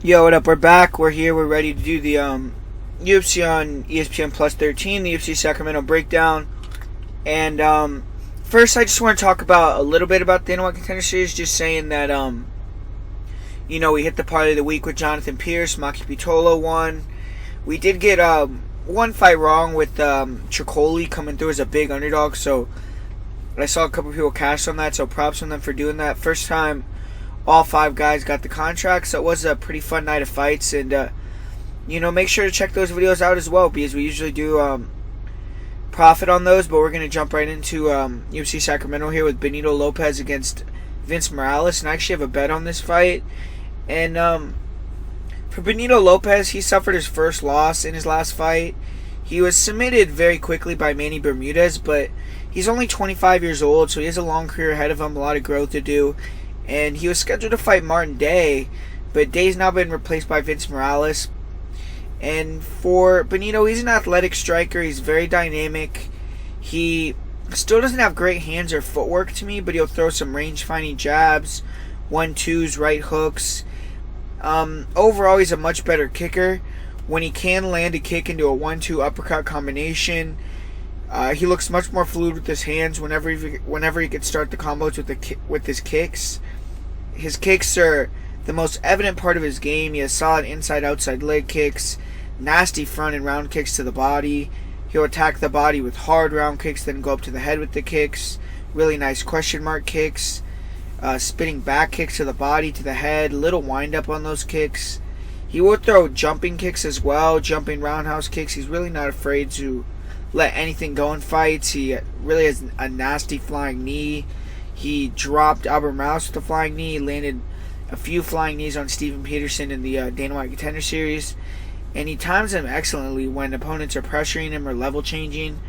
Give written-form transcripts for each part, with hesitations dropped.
Yo, what up? We're back. We're here. We're ready to do the UFC on ESPN+13, the UFC Sacramento breakdown. And first, I just want to talk about a little bit about the Dana White Contender Series. Just saying that we hit the Parlay of the week with Jonathan Pierce. Maki Pitolo won. We did get one fight wrong with Tricoli coming through as a big underdog. So I saw a couple people cash on that. So props on them for doing that. First time all 5 guys got the contract, so it was a pretty fun night of fights. And make sure to check those videos out as well, because we usually do profit on those. But we're going to jump right into UFC Sacramento here with Benito Lopez against Vince Morales. And I actually have a bet on this fight. And for Benito Lopez, he suffered his first loss in his last fight. He was submitted very quickly by Manny Bermudez, but he's only 25 years old, so he has a long career ahead of him, a lot of growth to do. And he was scheduled to fight Martin Day, but Day's now been replaced by Vince Morales. And for Benito, he's an athletic striker. He's very dynamic. He still doesn't have great hands or footwork to me, but he'll throw some range-finding jabs, 1-2s, right hooks. Overall, he's a much better kicker. When he can land a kick into a 1-2 uppercut combination, he looks much more fluid with his hands whenever he can start the combos with his kicks. His kicks are the most evident part of his game. He has solid inside-outside leg kicks, nasty front and round kicks to the body. He'll attack the body with hard round kicks, then go up to the head with the kicks. Really nice question mark kicks. Spinning back kicks to the body, to the head. Little wind-up on those kicks. He will throw jumping kicks as well, jumping roundhouse kicks. He's really not afraid to let anything go in fights. He really has a nasty flying knee. He dropped Albert Morales with a flying knee. He landed a few flying knees on Steven Peterson in the Dana White Contender Series. And he times them excellently when opponents are pressuring him or level changing.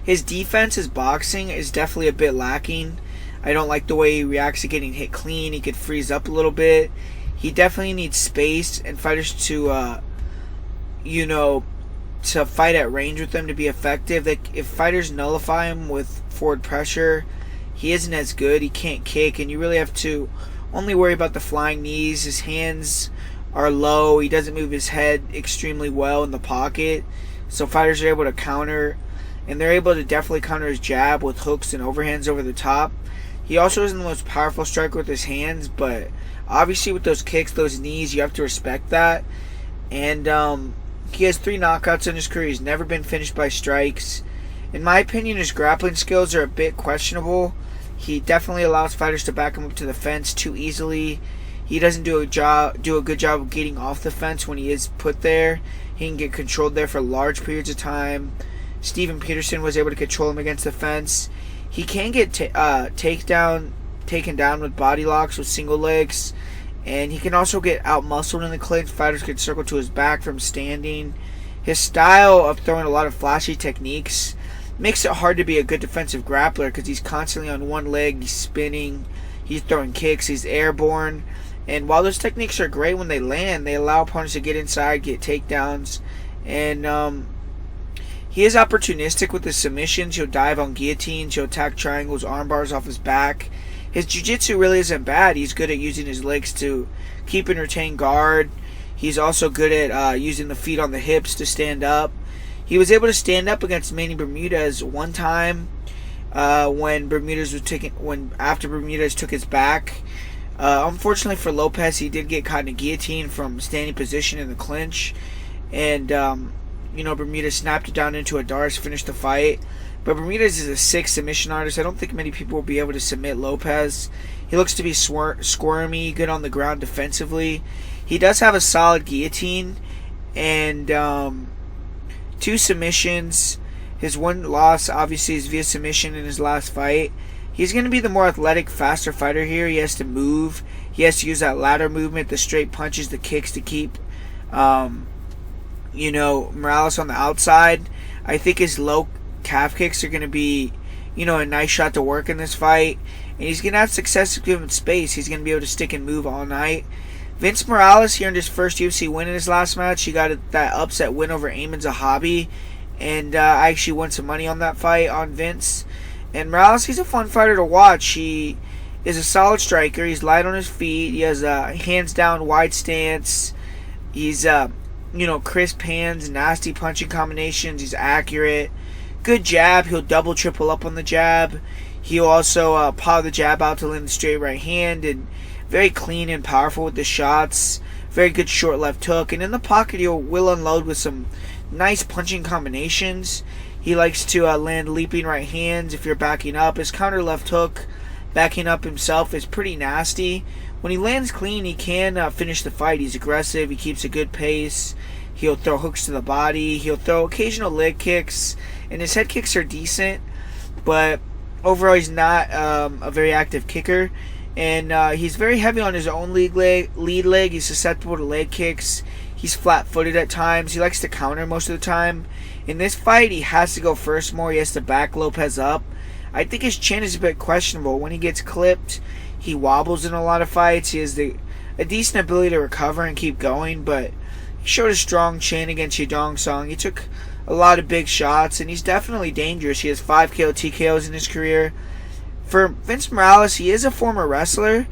His defense, his boxing, is definitely a bit lacking. I don't like the way he reacts to getting hit clean. He could freeze up a little bit. He definitely needs space and fighters to fight at range with him to be effective. If fighters nullify him with forward pressure, he isn't as good. He can't kick, and you really have to only worry about the flying knees. His hands are low. He doesn't move his head extremely well in the pocket, so fighters are able to counter, and they're able to definitely counter his jab with hooks and overhands over the top. He also isn't the most powerful striker with his hands, but obviously with those kicks, those knees, you have to respect that. And he has 3 knockouts in his career. He's never been finished by strikes. In my opinion, his grappling skills are a bit questionable. He definitely allows fighters to back him up to the fence too easily. He doesn't do a good job of getting off the fence when he is put there. He can get controlled there for large periods of time. Steven Peterson was able to control him against the fence. He can get taken down with body locks with single legs. And he can also get out-muscled in the clinch. Fighters can circle to his back from standing. His style of throwing a lot of flashy techniques makes it hard to be a good defensive grappler, because he's constantly on one leg, he's spinning, he's throwing kicks, he's airborne. And while those techniques are great when they land, they allow opponents to get inside, get takedowns. And he is opportunistic with his submissions. He'll dive on guillotines, he'll attack triangles, arm bars off his back. His jiu-jitsu really isn't bad. He's good at using his legs to keep and retain guard. He's also good at using the feet on the hips to stand up. He was able to stand up against Manny Bermudez one time after Bermudez took his back. Unfortunately for Lopez, he did get caught in a guillotine from standing position in the clinch. And, Bermudez snapped it down into a Dars to finish the fight. But Bermudez is a 6 submission artist. I don't think many people will be able to submit Lopez. He looks to be squirmy, good on the ground defensively. He does have a solid guillotine and 2 submissions. His one loss, obviously, is via submission in his last fight. He's going to be the more athletic, faster fighter here. He has to move. He has to use that ladder movement, the straight punches, the kicks to keep, Morales on the outside. I think his low calf kicks are going to be, a nice shot to work in this fight. And he's going to have success if given space. He's going to be able to stick and move all night. Vince Morales, here in his first UFC win in his last match, he got that upset win over Ayman Zahabi. And I actually won some money on that fight on Vince. And Morales, he's a fun fighter to watch. He is a solid striker. He's light on his feet. He has a hands down wide stance. He's crisp hands, nasty punching combinations. He's accurate. Good jab. He'll double, triple up on the jab. He'll also power the jab out to land the straight right hand, and very clean and powerful with the shots. Very good short left hook, and in the pocket he will unload with some nice punching combinations. He likes to land leaping right hands if you're backing up. His counter left hook, backing up himself, is pretty nasty. When he lands clean, he can finish the fight. He's aggressive. He keeps a good pace. He'll throw hooks to the body. He'll throw occasional leg kicks, and his head kicks are decent, but overall he's not a very active kicker. And he's very heavy on his own lead leg. He's susceptible to leg kicks. He's flat-footed at times. He likes to counter most of the time. In this fight, he has to go first more. He has to back Lopez up. I think his chin is a bit questionable. When he gets clipped, he wobbles in a lot of fights. He has a decent ability to recover and keep going, but he showed a strong chin against Yadong Song. He took a lot of big shots, and he's definitely dangerous. He has 5 KO TKOs in his career. For Vince Morales, he is a former wrestler,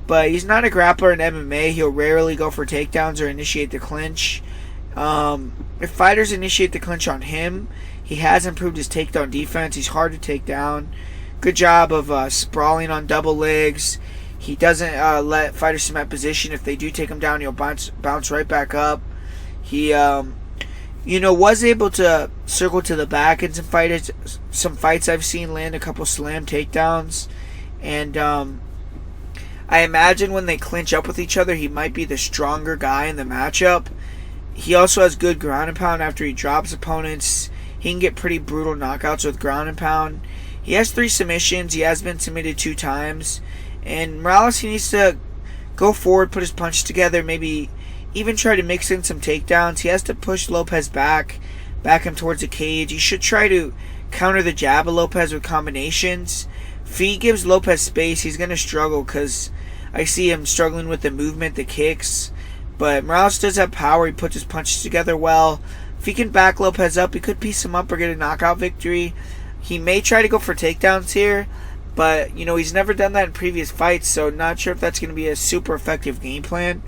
but he's not a grappler in MMA. He'll rarely go for takedowns or initiate the clinch. If fighters initiate the clinch on him, he has improved his takedown defense. He's hard to take down. Good job of sprawling on double legs. He doesn't let fighters cement position. If they do take him down, he'll bounce right back up. He was able to circle to the back in some fights I've seen, land a couple slam takedowns. And I imagine when they clinch up with each other, he might be the stronger guy in the matchup. He also has good ground and pound after he drops opponents. He can get pretty brutal knockouts with ground and pound. He has 3 submissions. He has been submitted 2 times. And Morales, he needs to go forward, put his punches together, maybe even try to mix in some takedowns. He has to push Lopez back him towards the cage. He should try to counter the jab of Lopez with combinations. If he gives Lopez space, he's going to struggle because I see him struggling with the movement, the kicks. But Morales does have power. He puts his punches together well. If he can back Lopez up, he could piece him up or get a knockout victory. He may try to go for takedowns here, but he's never done that in previous fights, so not sure if that's going to be a super effective game plan.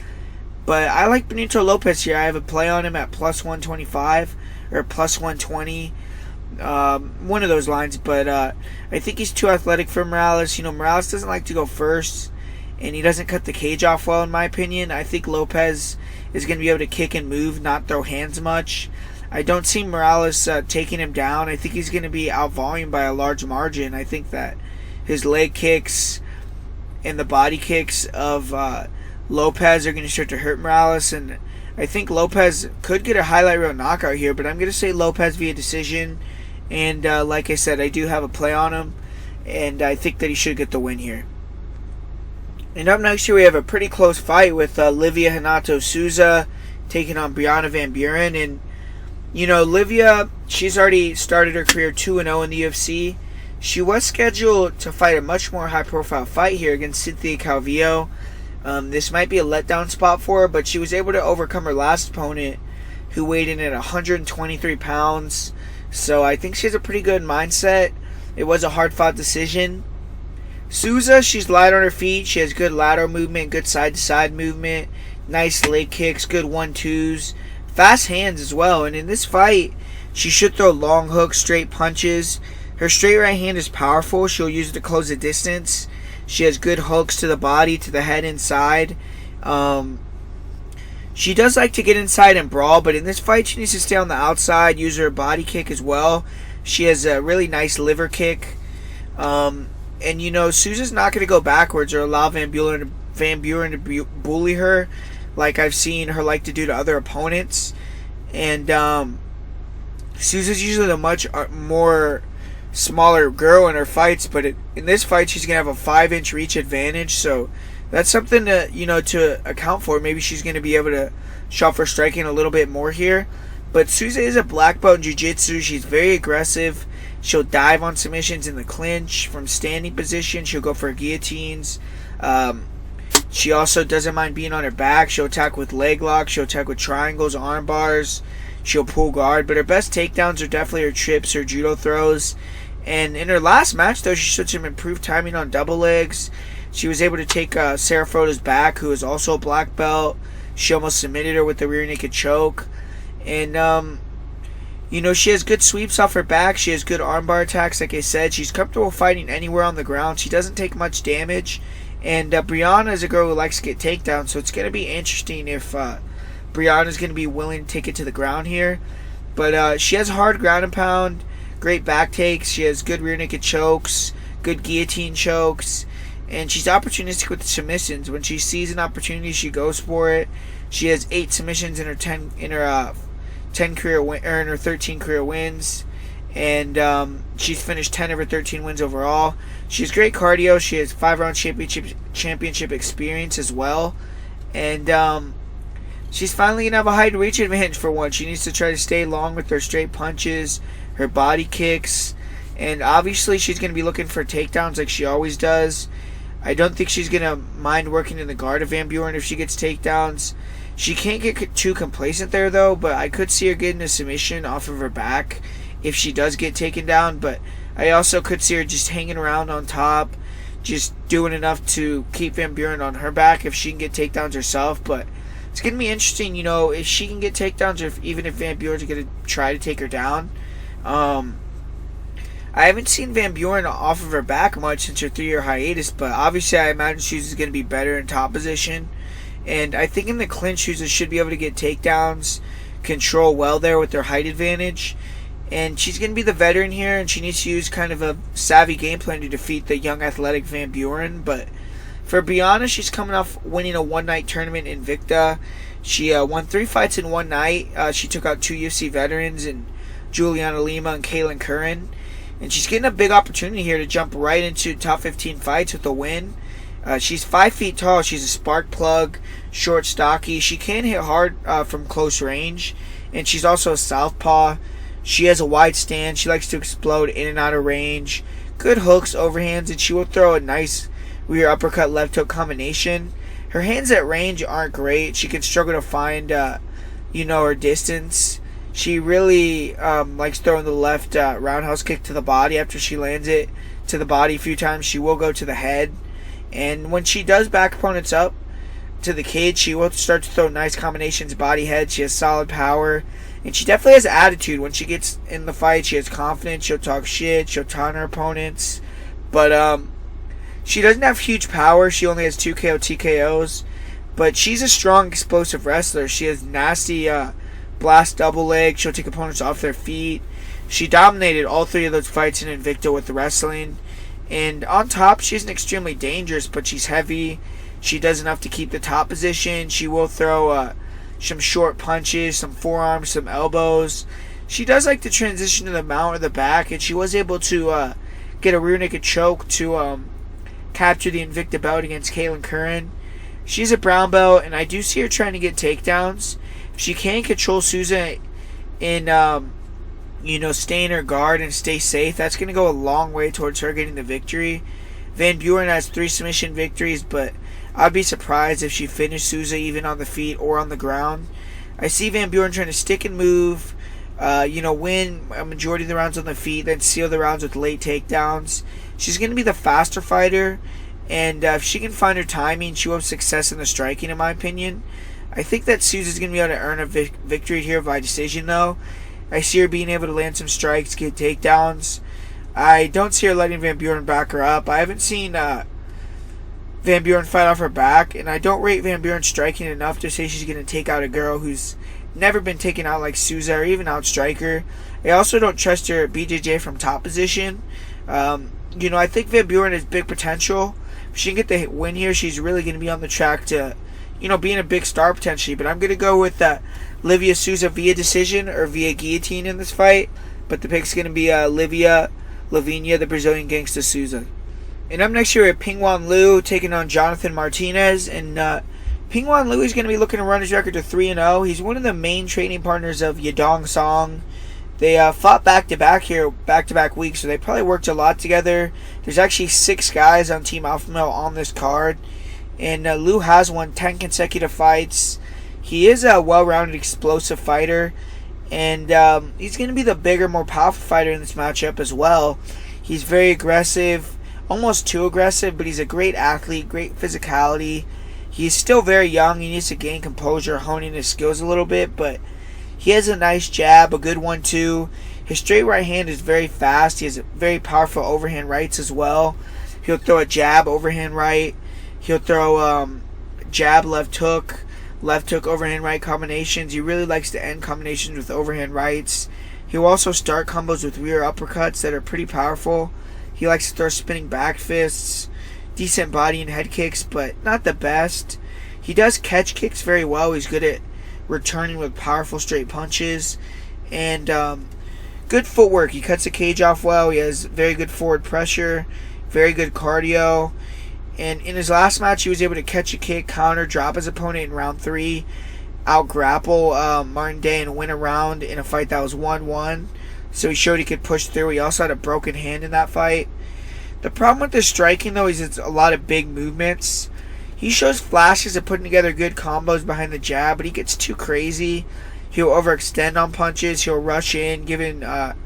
But I like Benito Lopez here. I have a play on him at plus 125 or plus 120. One of those lines, but I think he's too athletic for Morales. Morales doesn't like to go first, and he doesn't cut the cage off well, in my opinion. I think Lopez is going to be able to kick and move, not throw hands much. I don't see Morales taking him down. I think he's going to be out-volumed by a large margin. I think that his leg kicks and the body kicks of Lopez are going to start to hurt Morales, and I think Lopez could get a highlight reel knockout here, but I'm going to say Lopez via decision, and like I said, I do have a play on him, and I think that he should get the win here. And up next here we have a pretty close fight with Livia Hanato Souza taking on Briana Van Buuren, and Livia, she's already started her career 2-0 in the UFC. She was scheduled to fight a much more high-profile fight here against Cynthia Calvillo. This might be a letdown spot for her, but she was able to overcome her last opponent, who weighed in at 123 pounds. So I think she has a pretty good mindset. It was a hard-fought decision. Souza, she's light on her feet. She has good lateral movement, good side-to-side movement, nice leg kicks, good 1-2s, fast hands as well. And in this fight, she should throw long hooks, straight punches. Her straight right hand is powerful. She'll use it to close the distance. She has good hooks to the body, to the head, inside. She does like to get inside and brawl, but in this fight, she needs to stay on the outside, use her body kick as well. She has a really nice liver kick. And Souza's not going to go backwards or allow Van Buuren to bully her like I've seen her like to do to other opponents. And Souza's usually a much more smaller girl in her fights, but in this fight she's going to have a 5-inch reach advantage, so that's something to account for. Maybe she's going to be able to shop for striking a little bit more here. But Souza is a black belt in jiu-jitsu. She's very aggressive. She'll dive on submissions in the clinch from standing position. She'll go for guillotines. She also doesn't mind being on her back. She'll attack with leg locks. She'll attack with triangles, arm bars. She'll pull guard. But her best takedowns are definitely her trips, her judo throws. And in her last match, though, she showed some improved timing on double legs. She was able to take Sarah Froda's back, who is also a black belt. She almost submitted her with the rear naked choke. And, she has good sweeps off her back. She has good armbar attacks, like I said. She's comfortable fighting anywhere on the ground. She doesn't take much damage. And Briana is a girl who likes to get takedowns, so it's going to be interesting if Briana is going to be willing to take it to the ground here. But she has hard ground and pound, great back takes. She has good rear naked chokes, good guillotine chokes. And she's opportunistic with the submissions. When she sees an opportunity, she goes for it. She has 8 submissions in her 13 career wins, and she's finished 10 of her 13 wins overall. She has great cardio. She has 5-round championship experience as well, and she's finally gonna have a height reach advantage for once. She needs to try to stay long with her straight punches, her body kicks, and obviously she's gonna be looking for takedowns like she always does. I don't think she's going to mind working in the guard of Van Buuren if she gets takedowns. She can't get too complacent there, though, but I could see her getting a submission off of her back if she does get taken down. But I also could see her just hanging around on top, just doing enough to keep Van Buuren on her back if she can get takedowns herself. But it's going to be interesting, if she can get takedowns, or even if Van Buuren's going to try to take her down. I haven't seen Van Buuren off of her back much since her 3-year hiatus, but obviously I imagine Souza is going to be better in top position. And I think in the clinch, Souza should be able to get takedowns, control well there with their height advantage. And she's going to be the veteran here, and she needs to use kind of a savvy game plan to defeat the young athletic Van Buuren. But for Briana, she's coming off winning a one-night tournament in Invicta. She won 3 fights in one night. She took out 2 UFC veterans, and Juliana Lima and Kaylin Curran. And she's getting a big opportunity here to jump right into top 15 fights with a win. She's 5 feet tall. She's a spark plug, short, stocky. She can hit hard from close range. And she's also a southpaw. She has a wide stance. She likes to explode in and out of range. Good hooks, overhands, and she will throw a nice rear uppercut, left hook combination. Her hands at range aren't great. She can struggle to find, her distance. She really likes throwing the left roundhouse kick to the body after she lands it to the body a few times. She will go to the head. And when she does back opponents up to the cage, she will start to throw nice combinations, body head. She has solid power. And she definitely has attitude. When she gets in the fight, she has confidence. She'll talk shit. She'll taunt her opponents. But she doesn't have huge power. She only has 2 KO TKOs. But she's a strong, explosive wrestler. She has nasty blast double leg. She'll take opponents off their feet. She dominated all 3 of those fights in Invicta with the wrestling. And on top, she isn't extremely dangerous, but she's heavy. She does enough to keep the top position. She will throw some short punches, some forearms, some elbows. She does like to transition to the mount or the back, and she was able to get a rear naked choke to capture the Invicta belt against Kaylin Curran. She's a brown belt, and I do see her trying to get takedowns. If she can control Souza in, stay in her guard and stay safe, that's going to go a long way towards her getting the victory. Van Buuren has 3 submission victories, but I'd be surprised if she finished Souza even on the feet or on the ground. I see Van Buuren trying to stick and move, win a majority of the rounds on the feet, then seal the rounds with late takedowns. She's going to be the faster fighter, and if she can find her timing, she will have success in the striking, in my opinion. I think that Souza's going to be able to earn a victory here by decision, though. I see her being able to land some strikes, get takedowns. I don't see her letting Van Buuren back her up. I haven't seen Van Buuren fight off her back, and I don't rate Van Buuren striking enough to say she's going to take out a girl who's never been taken out like Souza or even outstrike her. I also don't trust her BJJ from top position. I think Van Buuren has big potential. If she can get the win here, she's really going to be on the track to, being a big star potentially. But I'm going to go with Livia Souza via decision or via guillotine in this fight. But the pick's going to be Lavinia, the Brazilian gangsta Souza. And up next here at Pingwan Liu taking on Jonathan Martinez. And Pingwan Liu is going to be looking to run his record to 3-0. He's one of the main training partners of Yadong Song. They fought back-to-back here, back-to-back weeks, so they probably worked a lot together. There's actually 6 guys on Team Alpha Male on this card. And Liu has won 10 consecutive fights. He is a well-rounded, explosive fighter. And he's going to be the bigger, more powerful fighter in this matchup as well. He's very aggressive, almost too aggressive, but he's a great athlete, great physicality. He's still very young. He needs to gain composure, honing his skills a little bit, but he has a nice jab, a good one too. His straight right hand is very fast. He has very powerful overhand rights as well. He'll throw a jab, overhand right. He'll throw jab, left hook overhand right combinations. He really likes to end combinations with overhand rights. He'll also start combos with rear uppercuts that are pretty powerful. He likes to throw spinning back fists, decent body and head kicks, but not the best. He does catch kicks very well. He's good at returning with powerful straight punches. And good footwork. He cuts the cage off well. He has very good forward pressure, very good cardio. And in his last match, he was able to catch a kick, counter, drop his opponent in round 3, out-grapple Martin Day, and win a round in a fight that was 1-1. So he showed he could push through. He also had a broken hand in that fight. The problem with his striking, though, is it's a lot of big movements. He shows flashes of putting together good combos behind the jab, but he gets too crazy. He'll overextend on punches. He'll rush in, giving up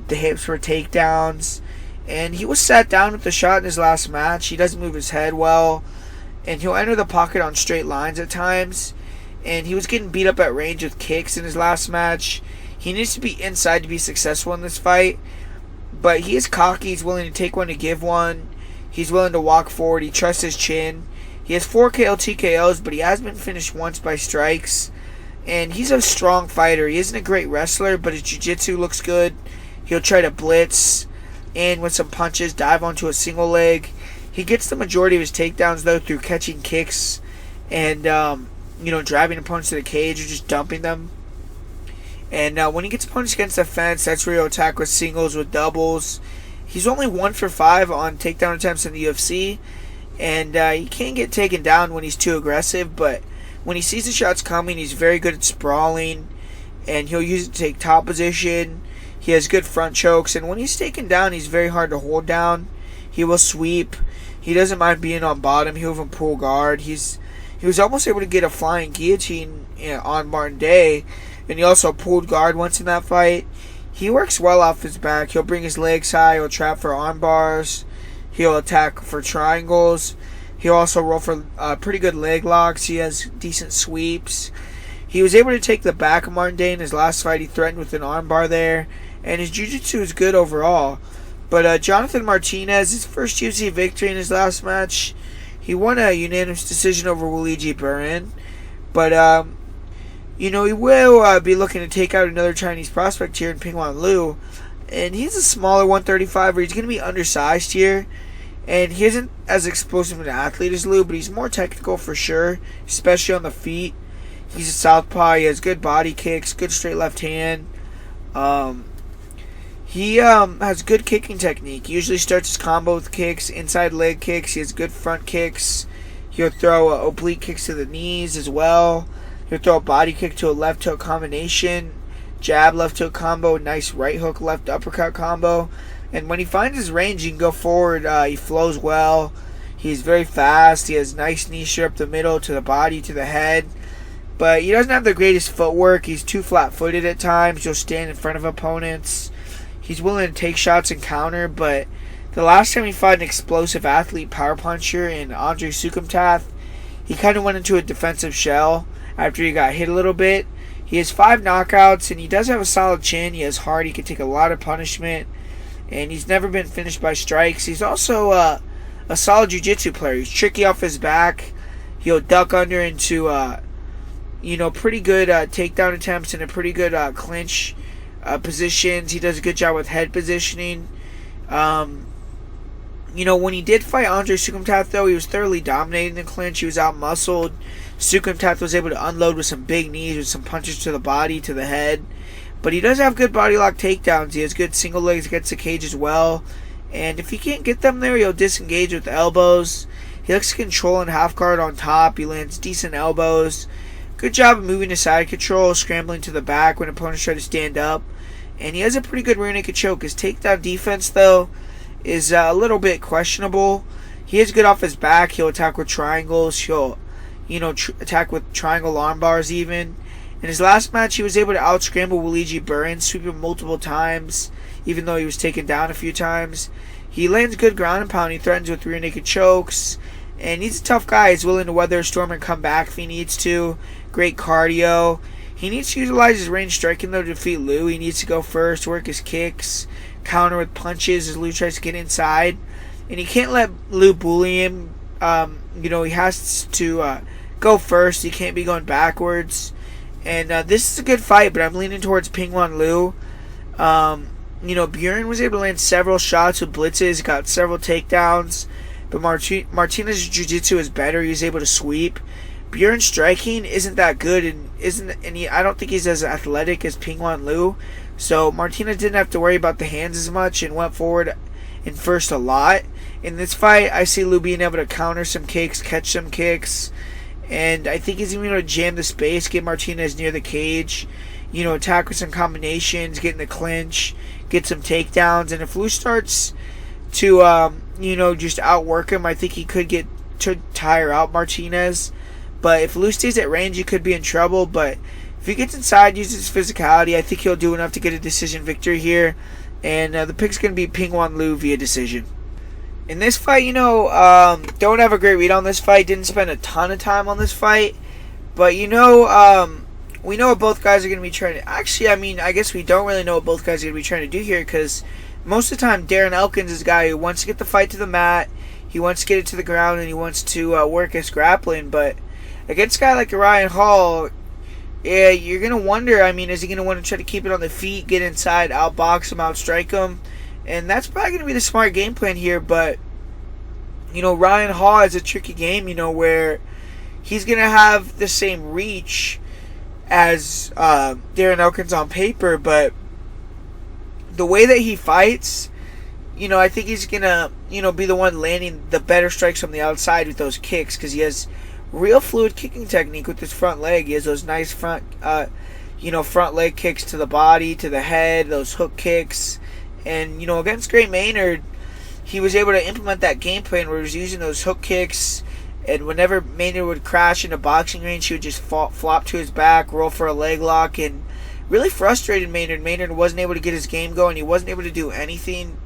the hips for takedowns. And he was sat down with the shot in his last match. He doesn't move his head well. And he'll enter the pocket on straight lines at times. And he was getting beat up at range with kicks in his last match. He needs to be inside to be successful in this fight. But he is cocky. He's willing to take one to give one. He's willing to walk forward. He trusts his chin. He has 4 KO TKOs, but he has been finished once by strikes. And he's a strong fighter. He isn't a great wrestler, but his jiu-jitsu looks good. He'll try to blitz and with some punches, dive onto a single leg. He gets the majority of his takedowns, though, through catching kicks and, driving opponents to the cage or just dumping them. And when he gets opponents against the fence, that's where he'll attack with singles, with doubles. He's only 1 for 5 on takedown attempts in the UFC. And he can get taken down when he's too aggressive, but when he sees the shots coming, he's very good at sprawling. And he'll use it to take top position. He has good front chokes, and when he's taken down, he's very hard to hold down. He will sweep. He doesn't mind being on bottom. He'll even pull guard. He was almost able to get a flying guillotine on Martin Day, and he also pulled guard once in that fight. He works well off his back. He'll bring his legs high. He'll trap for arm bars. He'll attack for triangles. He'll also roll for pretty good leg locks. He has decent sweeps. He was able to take the back of Martin Day in his last fight. He threatened with an arm bar there. And his jiu-jitsu is good overall. But Jonathan Martinez, his first UFC victory in his last match, he won a unanimous decision over Luigi Buuren. But, he will be looking to take out another Chinese prospect here in Pingwan Liu. And he's a smaller 135er. He's going to be undersized here. And he isn't as explosive an athlete as Liu, but he's more technical for sure, especially on the feet. He's a southpaw. He has good body kicks, good straight left hand. He has good kicking technique. He usually starts his combo with kicks, inside leg kicks. He has good front kicks. He'll throw oblique kicks to the knees as well. He'll throw a body kick to a left hook combination. Jab, left hook combo. Nice right hook, left uppercut combo. And when he finds his range, he can go forward. He flows well. He's very fast. He has nice knee straight up the middle to the body, to the head. But he doesn't have the greatest footwork. He's too flat-footed at times. He'll stand in front of opponents. He's willing to take shots and counter, but the last time he fought an explosive athlete power puncher in Andre Sukumtath, he kind of went into a defensive shell after he got hit a little bit. He has 5 knockouts, and he does have a solid chin. He has heart. He can take a lot of punishment, and he's never been finished by strikes. He's also a solid jiu-jitsu player. He's tricky off his back. He'll duck under into pretty good takedown attempts and a pretty good clinch positions. He does a good job with head positioning. When he did fight Andre Sukumtath, though, he was thoroughly dominating the clinch. He was out-muscled. Sukumtath was able to unload with some big knees, with some punches to the body, to the head. But he does have good body lock takedowns. He has good single legs against the cage as well. And if he can't get them there, he'll disengage with elbows. He likes to control and half guard on top. He lands decent elbows. Good job of moving to side control, scrambling to the back when opponents try to stand up. And he has a pretty good rear naked choke. His takedown defense, though, is a little bit questionable. He is good off his back. He'll attack with triangles. He'll, attack with triangle arm bars even. In his last match, he was able to out-scramble Buuren, sweep him multiple times, even though he was taken down a few times. He lands good ground and pound. He threatens with rear naked chokes. And he's a tough guy. He's willing to weather a storm and come back if he needs to. Great cardio. He needs to utilize his range striking, though, to defeat Lou. He needs to go first, work his kicks, counter with punches as Lou tries to get inside. And he can't let Lou bully him. He has to go first. He can't be going backwards. And this is a good fight, but I'm leaning towards Pingwan Lou. Buuren was able to land several shots with blitzes, got several takedowns. But Martinez's jiu-jitsu is better. He's able to sweep. Buuren's striking isn't that good, and I don't think he's as athletic as Pingwan Lou. So Martinez didn't have to worry about the hands as much and went forward in first a lot. In this fight, I see Lou being able to counter some kicks, catch some kicks, and I think he's even able to jam the space, get Martinez near the cage, attack with some combinations, get in the clinch, get some takedowns. And if Lou starts to just outwork him, I think he could tire out Martinez. But if Lou stays at range, he could be in trouble. But if he gets inside, uses his physicality, I think he'll do enough to get a decision victory here. And the pick's going to be Pingwan Lou via decision. In this fight, don't have a great read on this fight. Didn't spend a ton of time on this fight. But, we know what both guys are going to be trying to... Actually, I guess we don't really know what both guys are going to be trying to do here, because most of the time, Darren Elkins is a guy who wants to get the fight to the mat, he wants to get it to the ground, and he wants to work his grappling. But against a guy like Uriah Hall, yeah, you're going to wonder, is he going to want to try to keep it on the feet, get inside, outbox him, outstrike him? And that's probably going to be the smart game plan here. But, Ryan Hall is a tricky game, where he's going to have the same reach as Darren Elkins on paper, but the way that he fights, I think he's going to, be the one landing the better strikes from the outside with those kicks, because he has real fluid kicking technique with his front leg. He has those nice front leg kicks to the body, to the head, those hook kicks. And, against Gray Maynard, he was able to implement that game plan where he was using those hook kicks, and whenever Maynard would crash in a boxing range, he would just flop to his back, roll for a leg lock, and really frustrated Maynard. Maynard wasn't able to get his game going. He wasn't able to do anything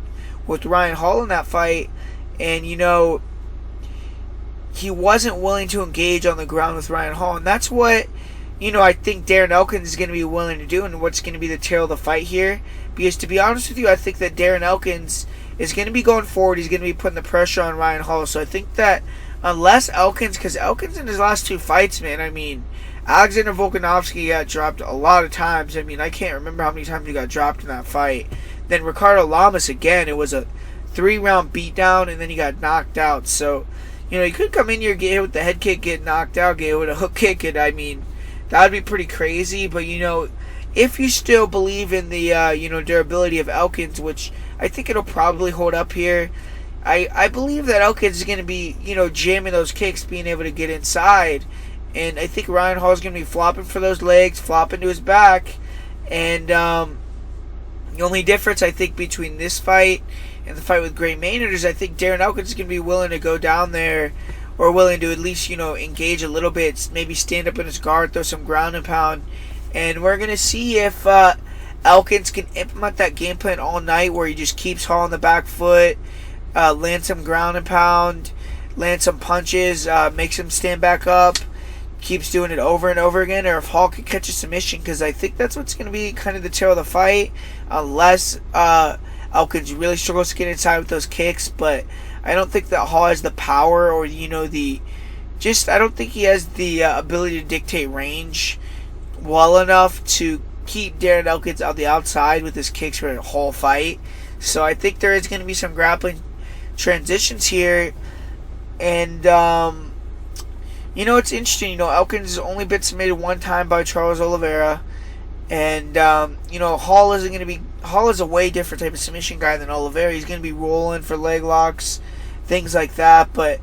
with Ryan Hall in that fight. And, he wasn't willing to engage on the ground with Ryan Hall. And that's what, I think Darren Elkins is going to be willing to do, and what's going to be the tail of the fight here. Because, to be honest with you, I think that Darren Elkins is going to be going forward. He's going to be putting the pressure on Ryan Hall. So I think that unless Elkins, because Elkins in his last two fights, man, Alexander Volkanovski got dropped a lot of times. I can't remember how many times he got dropped in that fight. Then Ricardo Lamas, again, it was a 3-round beatdown, and then he got knocked out. So, he could come in here, get hit with the head kick, get knocked out, get hit with a hook kick, and that would be pretty crazy. But, if you still believe in the, durability of Elkins, which I think it'll probably hold up here, I believe that Elkins is going to be, jamming those kicks, being able to get inside. And I think Ryan Hall is going to be flopping for those legs, flopping to his back. And the only difference, I think, between this fight and the fight with Gray Maynard is I think Darren Elkins is going to be willing to go down there, or willing to at least, engage a little bit, maybe stand up in his guard, throw some ground and pound. And we're going to see if Elkins can implement that game plan all night, where he just keeps Hall on the back foot, land some ground and pound, land some punches, makes him stand back up, keeps doing it over and over again, or if Hall can catch a submission, because I think that's what's going to be kind of the tail of the fight, unless Elkins really struggles to get inside with those kicks. But I don't think that Hall has the power, or I don't think he has the ability to dictate range well enough to keep Darren Elkins on the outside with his kicks for a whole fight. So I think there is going to be some grappling transitions here. And it's interesting. Elkins has only been submitted one time by Charles Oliveira, and Hall is a way different type of submission guy than Oliveira. He's going to be rolling for leg locks, things like that. But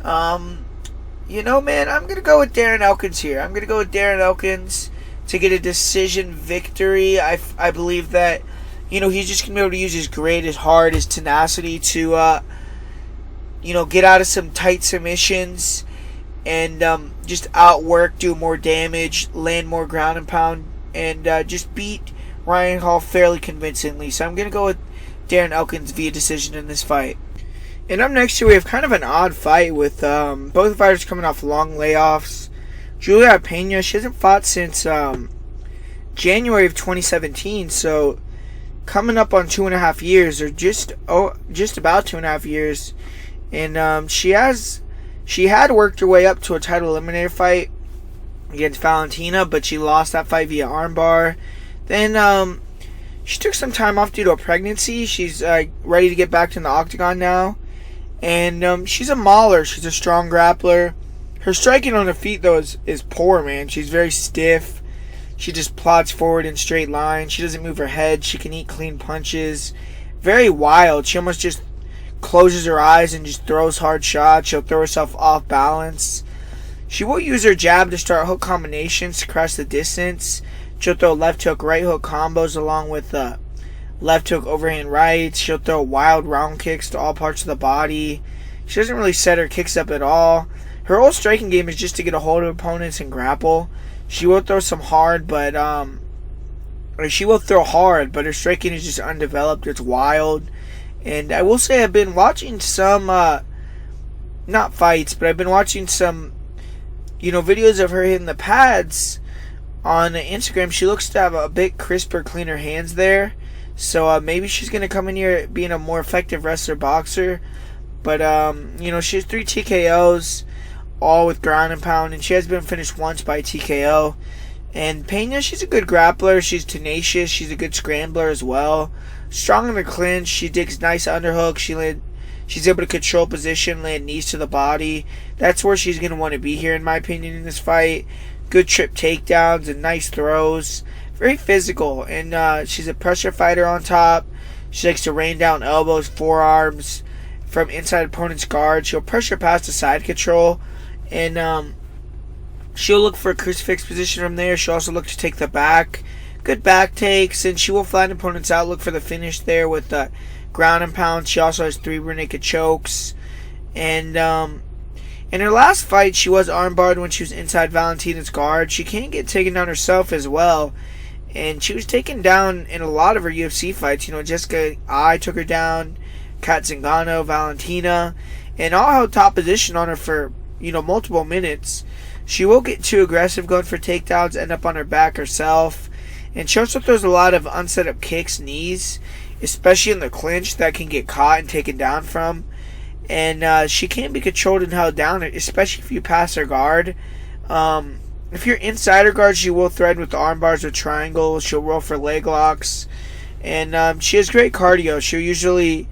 man, I'm going to go with Darren Elkins here. I'm going to go with Darren Elkins to get a decision victory. I believe that he's just going to be able to use his grit, his heart, his tenacity to get out of some tight submissions, and just outwork, do more damage, land more ground and pound, and just beat Ryan Hall fairly convincingly. So I'm going to go with Darren Elkins via decision in this fight. And up next here, we have kind of an odd fight with both fighters coming off long layoffs. Julia Pena, she hasn't fought since January of 2017, so coming up on 2.5 years, or just about 2.5 years. And she had worked her way up to a title eliminator fight against Valentina, but she lost that fight via armbar. Then she took some time off due to a pregnancy. She's ready to get back to the octagon now. And she's a mauler. She's a strong grappler. Her striking on her feet, though, is poor, man. She's very stiff. She just plods forward in straight lines. She doesn't move her head. She can eat clean punches. Very wild. She almost just closes her eyes and just throws hard shots. She'll throw herself off balance. She will use her jab to start hook combinations to cross the distance. She'll throw left hook, right hook combos along with left hook, overhand rights. She'll throw wild round kicks to all parts of the body. She doesn't really set her kicks up at all. Her whole striking game is just to get a hold of opponents and grapple. She will throw some hard, but she will throw hard, but her striking is just undeveloped. It's wild. And I will say I've been watching some, not fights, but I've been watching some, videos of her hitting the pads on Instagram. She looks to have a bit crisper, cleaner hands there. So maybe she's going to come in here being a more effective wrestler, boxer. But, she has 3 TKOs, all with ground and pound, and she has been finished once by TKO. And Pena, she's a good grappler. She's tenacious. She's a good scrambler as well. Strong in the clinch. She digs nice underhooks. She's able to control position, land knees to the body. That's where she's going to want to be here, in my opinion, in this fight. Good trip takedowns and nice throws. Very physical. And she's a pressure fighter on top. She likes to rain down elbows, forearms from inside opponent's guard. She'll pressure past the side control. And she'll look for a crucifix position from there. She'll also look to take the back. Good back takes, and she will flatten opponents out. Look for the finish there with the ground and pound. She also has 3 rear naked chokes. And in her last fight, she was armbarred when she was inside Valentina's guard. She can get taken down herself as well. And she was taken down in a lot of her UFC fights. Jessica I took her down, Kat Zingano, Valentina, and all held top position on her for multiple minutes. She will get too aggressive going for takedowns, end up on her back herself. And she also throws a lot of unset up kicks, knees, especially in the clinch, that can get caught and taken down from. And she can be controlled and held down, especially if you pass her guard. If you're inside her guard, she will thread with the arm bars or triangles. She'll roll for leg locks. And she has great cardio. She'll usually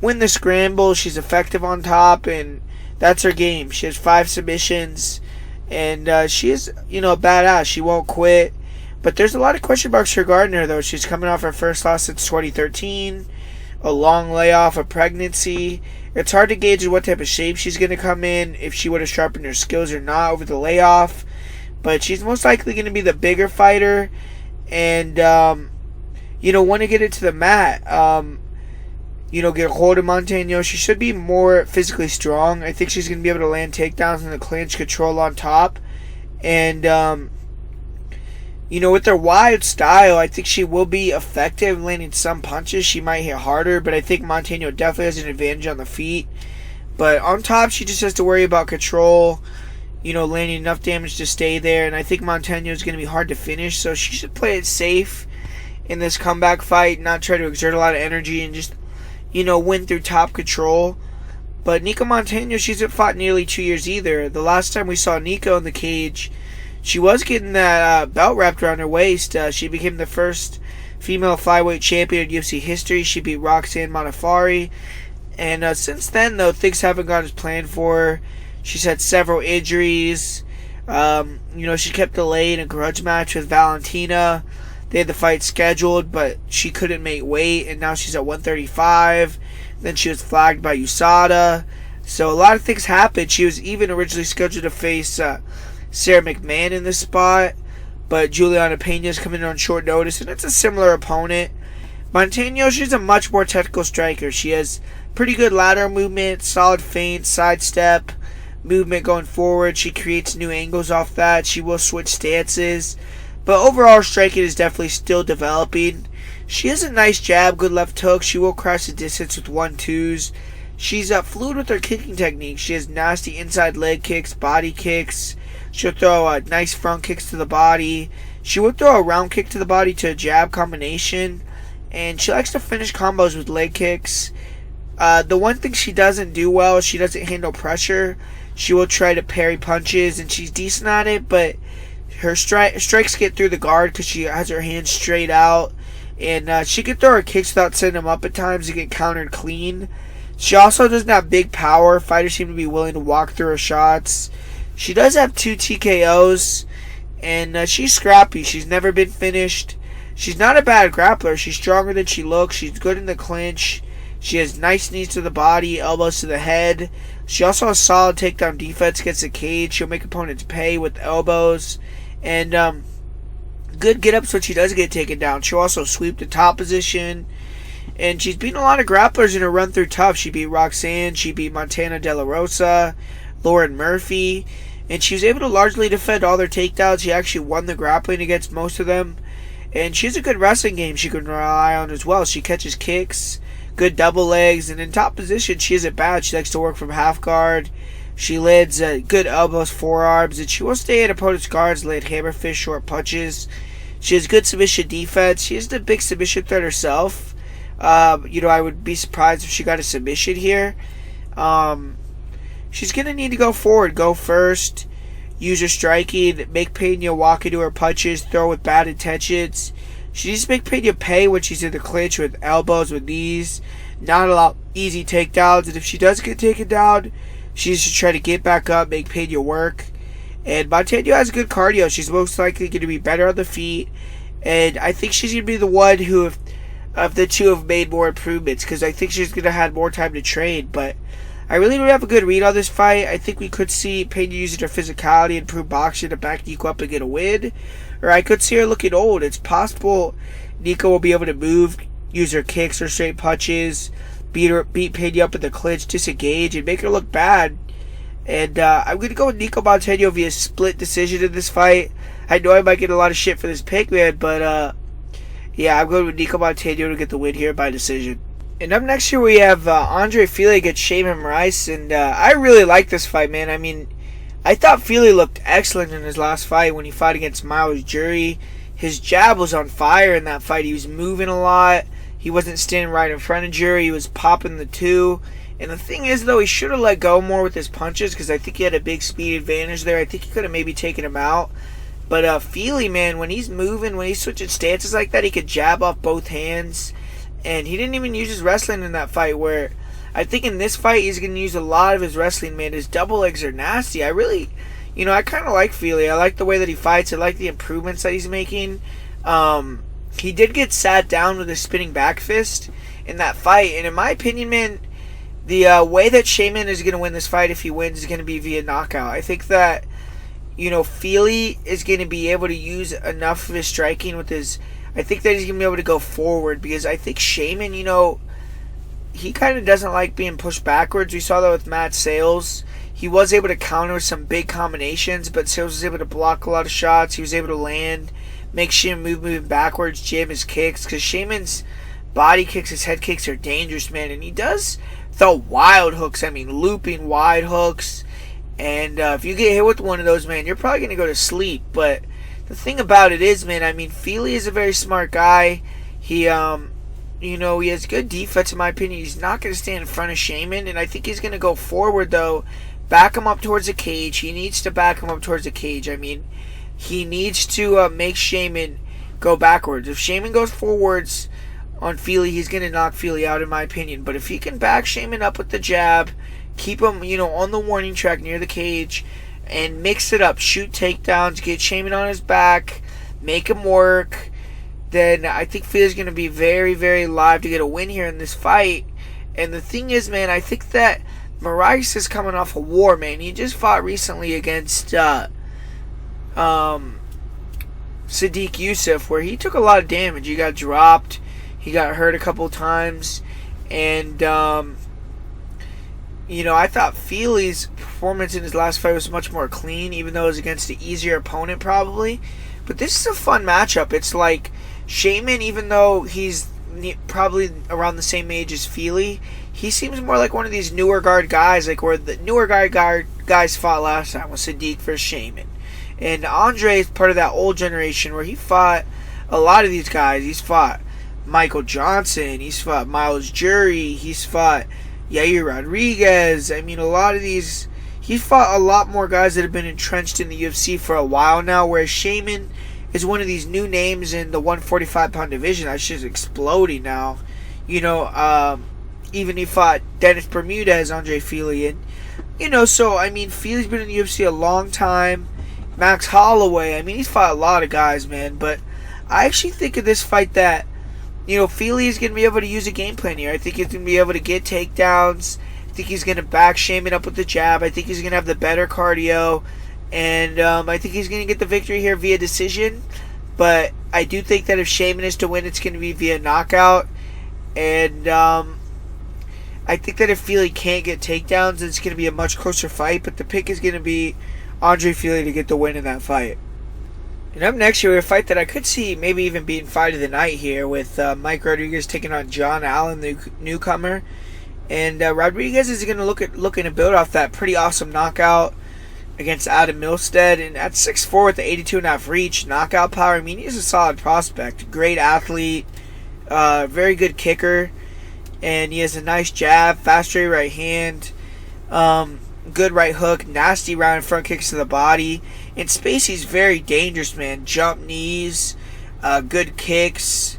win the scramble. She's effective on top, and that's her game. She has 5 submissions, and she is, a badass. She won't quit. But there's a lot of question marks regarding her, though. She's coming off her first loss since 2013, a long layoff, a pregnancy. It's hard to gauge what type of shape she's going to come in, if she would have sharpened her skills or not over the layoff. But she's most likely going to be the bigger fighter and, want to get it to the mat. Get a hold of Montano. She should be more physically strong. I think she's going to be able to land takedowns in the clinch, control on top. And, with her wide style, I think she will be effective landing some punches. She might hit harder, but I think Montano definitely has an advantage on the feet. But on top, she just has to worry about control, landing enough damage to stay there. And I think Montano is going to be hard to finish, so she should play it safe in this comeback fight, not try to exert a lot of energy and just, win through top control. But Nico Montano, she hasn't fought nearly 2 years either. The last time we saw Nico in the cage, she was getting that belt wrapped around her waist. She became the first female flyweight champion in UFC history. She beat Roxanne Modafferi. And since then, though, things haven't gone as planned for her. She's had several injuries. She kept delayed a grudge match with Valentina. They had the fight scheduled, but she couldn't make weight, and now she's at 135. Then she was flagged by USADA. So a lot of things happened. She was even originally scheduled to face Sarah McMahon in this spot, but Juliana Pena's coming in on short notice, and it's a similar opponent. Montano, she's a much more technical striker. She has pretty good lateral movement, solid feint, sidestep, movement going forward. She creates new angles off that. She will switch stances. But overall, striking is definitely still developing. She has a nice jab, good left hook. She will cross the distance with 1-2s. She's fluid with her kicking technique. She has nasty inside leg kicks, body kicks. She'll throw nice front kicks to the body. She will throw a round kick to the body to a jab combination. And she likes to finish combos with leg kicks. The one thing she doesn't do well is she doesn't handle pressure. She will try to parry punches, and she's decent at it, but her strikes get through the guard because she has her hands straight out. And she can throw her kicks without sending them up at times to get countered clean. She also doesn't have big power. Fighters seem to be willing to walk through her shots. She does have 2 TKOs, and she's scrappy. She's never been finished. She's not a bad grappler. She's stronger than she looks. She's good in the clinch. She has nice knees to the body, elbows to the head. She also has solid takedown defense against the cage. She'll make opponents pay with elbows. And good get-ups when she does get taken down. She'll also sweep the top position. And she's beaten a lot of grapplers in her run through tough. She beat Roxanne. She beat Montano De La Rosa, Lauren Murphy. And she was able to largely defend all their takedowns. She actually won the grappling against most of them. And she has a good wrestling game she can rely on as well. She catches kicks, good double legs, and in top position, she isn't bad. She likes to work from half guard. She lands good elbows, forearms, and she will stay at opponents' guards, land hammerfist, short punches. She has good submission defense. She is the big submission threat herself. I would be surprised if she got a submission here. She's going to need to go forward, go first, use her striking, make Pena walk into her punches, throw with bad intentions. She needs to make Pena pay when she's in the clinch with elbows, with knees, not allow easy takedowns. And if she does get taken down, she needs to try to get back up, make Pena work. And Montano has good cardio. She's most likely going to be better on the feet. And I think she's going to be the one who, of the two, have made more improvements, because I think she's going to have more time to train. But I really don't have a good read on this fight. I think we could see Pena using her physicality, improve boxing to back Nico up and get a win. Or I could see her looking old. It's possible Nico will be able to move, use her kicks or straight punches, beat Pena up in the clinch, disengage, and make her look bad. And I'm going to go with Nico Montano via split decision in this fight. I know I might get a lot of shit for this pick, man, but yeah, I'm going with Nico Montano to get the win here by decision. And up next here we have Andre Fili against Shaman Rice, and I really like this fight, man. I mean, I thought Fili looked excellent in his last fight when he fought against Miles Jury. His jab was on fire in that fight. He was moving a lot. He wasn't standing right in front of Jury. He was popping the 2. And the thing is, though, he should have let go more with his punches, because I think he had a big speed advantage there. I think he could have maybe taken him out. But Fili, man, when he's moving, when he's switching stances like that, he could jab off both hands. And he didn't even use his wrestling in that fight, where I think in this fight he's going to use a lot of his wrestling, man. His double legs are nasty. I really, I kind of like Fili. I like the way that he fights. I like the improvements that he's making. He did get sat down with a spinning back fist in that fight. And in my opinion, man, the way that Shaman is going to win this fight, if he wins, is going to be via knockout. I think that, Fili is going to be able to use enough of his striking with his... I think that he's going to be able to go forward, because I think Shaman, he kind of doesn't like being pushed backwards. We saw that with Matt Sales. He was able to counter some big combinations, but Sales was able to block a lot of shots. He was able to land, make Shaman moving backwards, jam his kicks, because Shaman's body kicks, his head kicks are dangerous, man. And he does throw wild hooks. I mean, looping wide hooks. And if you get hit with one of those, man, you're probably going to go to sleep. But the thing about it is, man, I mean, Fili is a very smart guy. He, he has good defense, in my opinion. He's not going to stand in front of Shaman. And I think he's going to go forward, though. Back him up towards the cage. He needs to back him up towards the cage. I mean, he needs to make Shaman go backwards. If Shaman goes forwards on Fili, he's going to knock Fili out, in my opinion. But if he can back Shaman up with the jab, keep him, on the warning track near the cage, and mix it up, shoot takedowns, get Shaman on his back, make him work, then I think Fili's going to be very, very live to get a win here in this fight. And the thing is, man, I think that Moraes is coming off a war, man. He just fought recently against Sadiq Youssef, where he took a lot of damage. He got dropped, he got hurt a couple times, and I thought Fili's performance in his last fight was much more clean, even though it was against an easier opponent probably. But this is a fun matchup. It's like Shaman, even though he's probably around the same age as Fili, he seems more like one of these newer guard guys, like where the newer guard guys fought last time with Sadiq versus Shaman. And Andre is part of that old generation where he fought a lot of these guys. He's fought Michael Johnson, he's fought Miles Jury, he's fought Yair Rodriguez. I mean, a lot of these, he fought a lot more guys that have been entrenched in the UFC for a while now, whereas Shaman is one of these new names in the 145-pound division that's just exploding now. Even he fought Dennis Bermudez, Andre Fili, and, so, I mean, Fili's been in the UFC a long time. Max Holloway, I mean, he's fought a lot of guys, man, but I actually think of this fight that, Fili is going to be able to use a game plan here. I think he's going to be able to get takedowns. I think he's going to back Shaman up with the jab. I think he's going to have the better cardio. And I think he's going to get the victory here via decision. But I do think that if Shaman is to win, it's going to be via knockout. And I think that if Fili can't get takedowns, it's going to be a much closer fight. But the pick is going to be Andre Fili to get the win in that fight. And up next here, we have a fight that I could see maybe even being fight of the night here with Mike Rodriguez taking on John Allen, the newcomer. And Rodriguez is going to looking to build off that pretty awesome knockout against Adam Milstead. And at 6'4" with the 82.5 reach, knockout power, I mean, he's a solid prospect. Great athlete, very good kicker. And he has a nice jab, fast straight right hand, good right hook, nasty round front kicks to the body. In space, he's very dangerous, man. Jump knees, good kicks.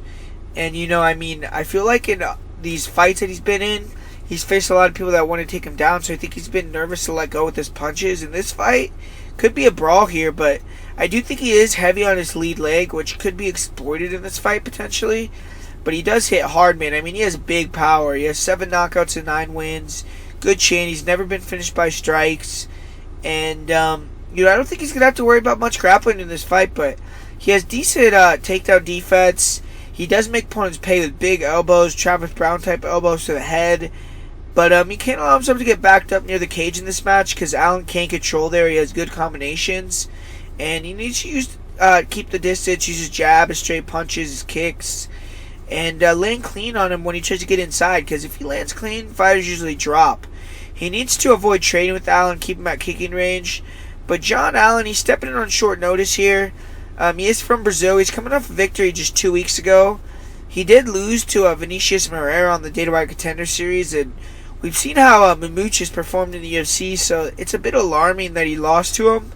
And, I feel like in these fights that he's been in, he's faced a lot of people that want to take him down. So I think he's been nervous to let go with his punches. And this fight could be a brawl here, but I do think he is heavy on his lead leg, which could be exploited in this fight potentially. But he does hit hard, man. I mean, he has big power. He has 7 knockouts and 9 wins. Good chin. He's never been finished by strikes. And, I don't think he's going to have to worry about much grappling in this fight, but he has decent takedown defense. He does make opponents pay with big elbows, Travis Brown type elbows to the head. But he can't allow himself to get backed up near the cage in this match because Allen can't control there. He has good combinations. And he needs to keep the distance, use his jab, his straight punches, his kicks. And land clean on him when he tries to get inside, because if he lands clean, fighters usually drop. He needs to avoid trading with Allen, keep him at kicking range. But John Allen, he's stepping in on short notice here. He is from Brazil. He's coming off a victory just 2 weeks ago. He did lose to Vinicius Moreira on the Dana White Contender Series, and we've seen how Mamouche has performed in the UFC, so it's a bit alarming that he lost to him.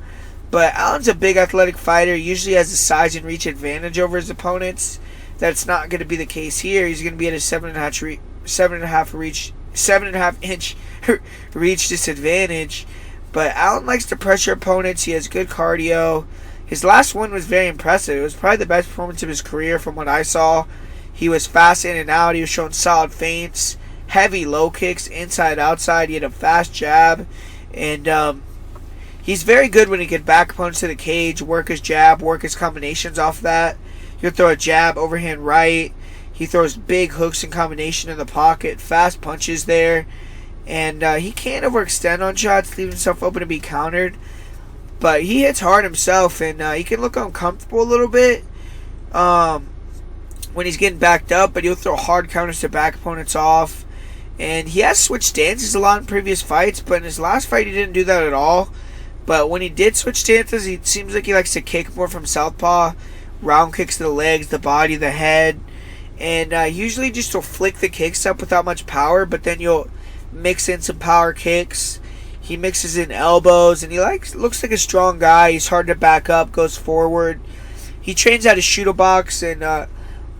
But Allen's a big athletic fighter. He usually has a size and reach advantage over his opponents. That's not going to be the case here. He's going to be at a 7.5 inch reach disadvantage. But Allen likes to pressure opponents. He has good cardio. His last win was very impressive. It was probably the best performance of his career from what I saw. He was fast in and out. He was showing solid feints, heavy low kicks, inside, outside. He had a fast jab. And he's very good when he can back opponents to the cage, work his jab, work his combinations off that. He'll throw a jab, overhand right. He throws big hooks in combination in the pocket, fast punches there. And he can't overextend on shots, leave himself open to be countered. But he hits hard himself, and he can look uncomfortable a little bit when he's getting backed up. But he'll throw hard counters to back opponents off. And he has switched stances a lot in previous fights, but in his last fight he didn't do that at all. But when he did switch stances, he seems like he likes to kick more from southpaw. Round kicks to the legs, the body, the head. And usually just will flick the kicks up without much power, but then you'll mix in some power kicks. He mixes in elbows, and he looks like a strong guy. He's hard to back up, goes forward. He trains out of shoot box, and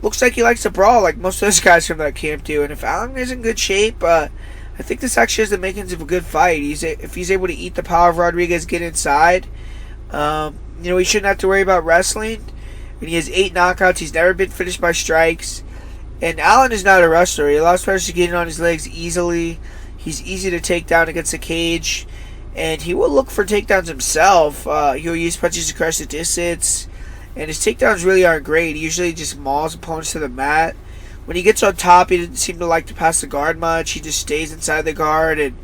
looks like he likes to brawl like most of those guys from that camp do. And if Allen is in good shape, I think this actually has the makings of a good fight. If he's able to eat the power of Rodriguez, get inside, he shouldn't have to worry about wrestling. And he has 8 knockouts. He's never been finished by strikes. And Allen is not a wrestler. He allows fighters to get in on his legs easily. He's easy to take down against the cage. And he will look for takedowns himself. He'll use punches across the distance. And his takedowns really aren't great. He usually just mauls opponents to the mat. When he gets on top, he doesn't seem to like to pass the guard much. He just stays inside the guard. And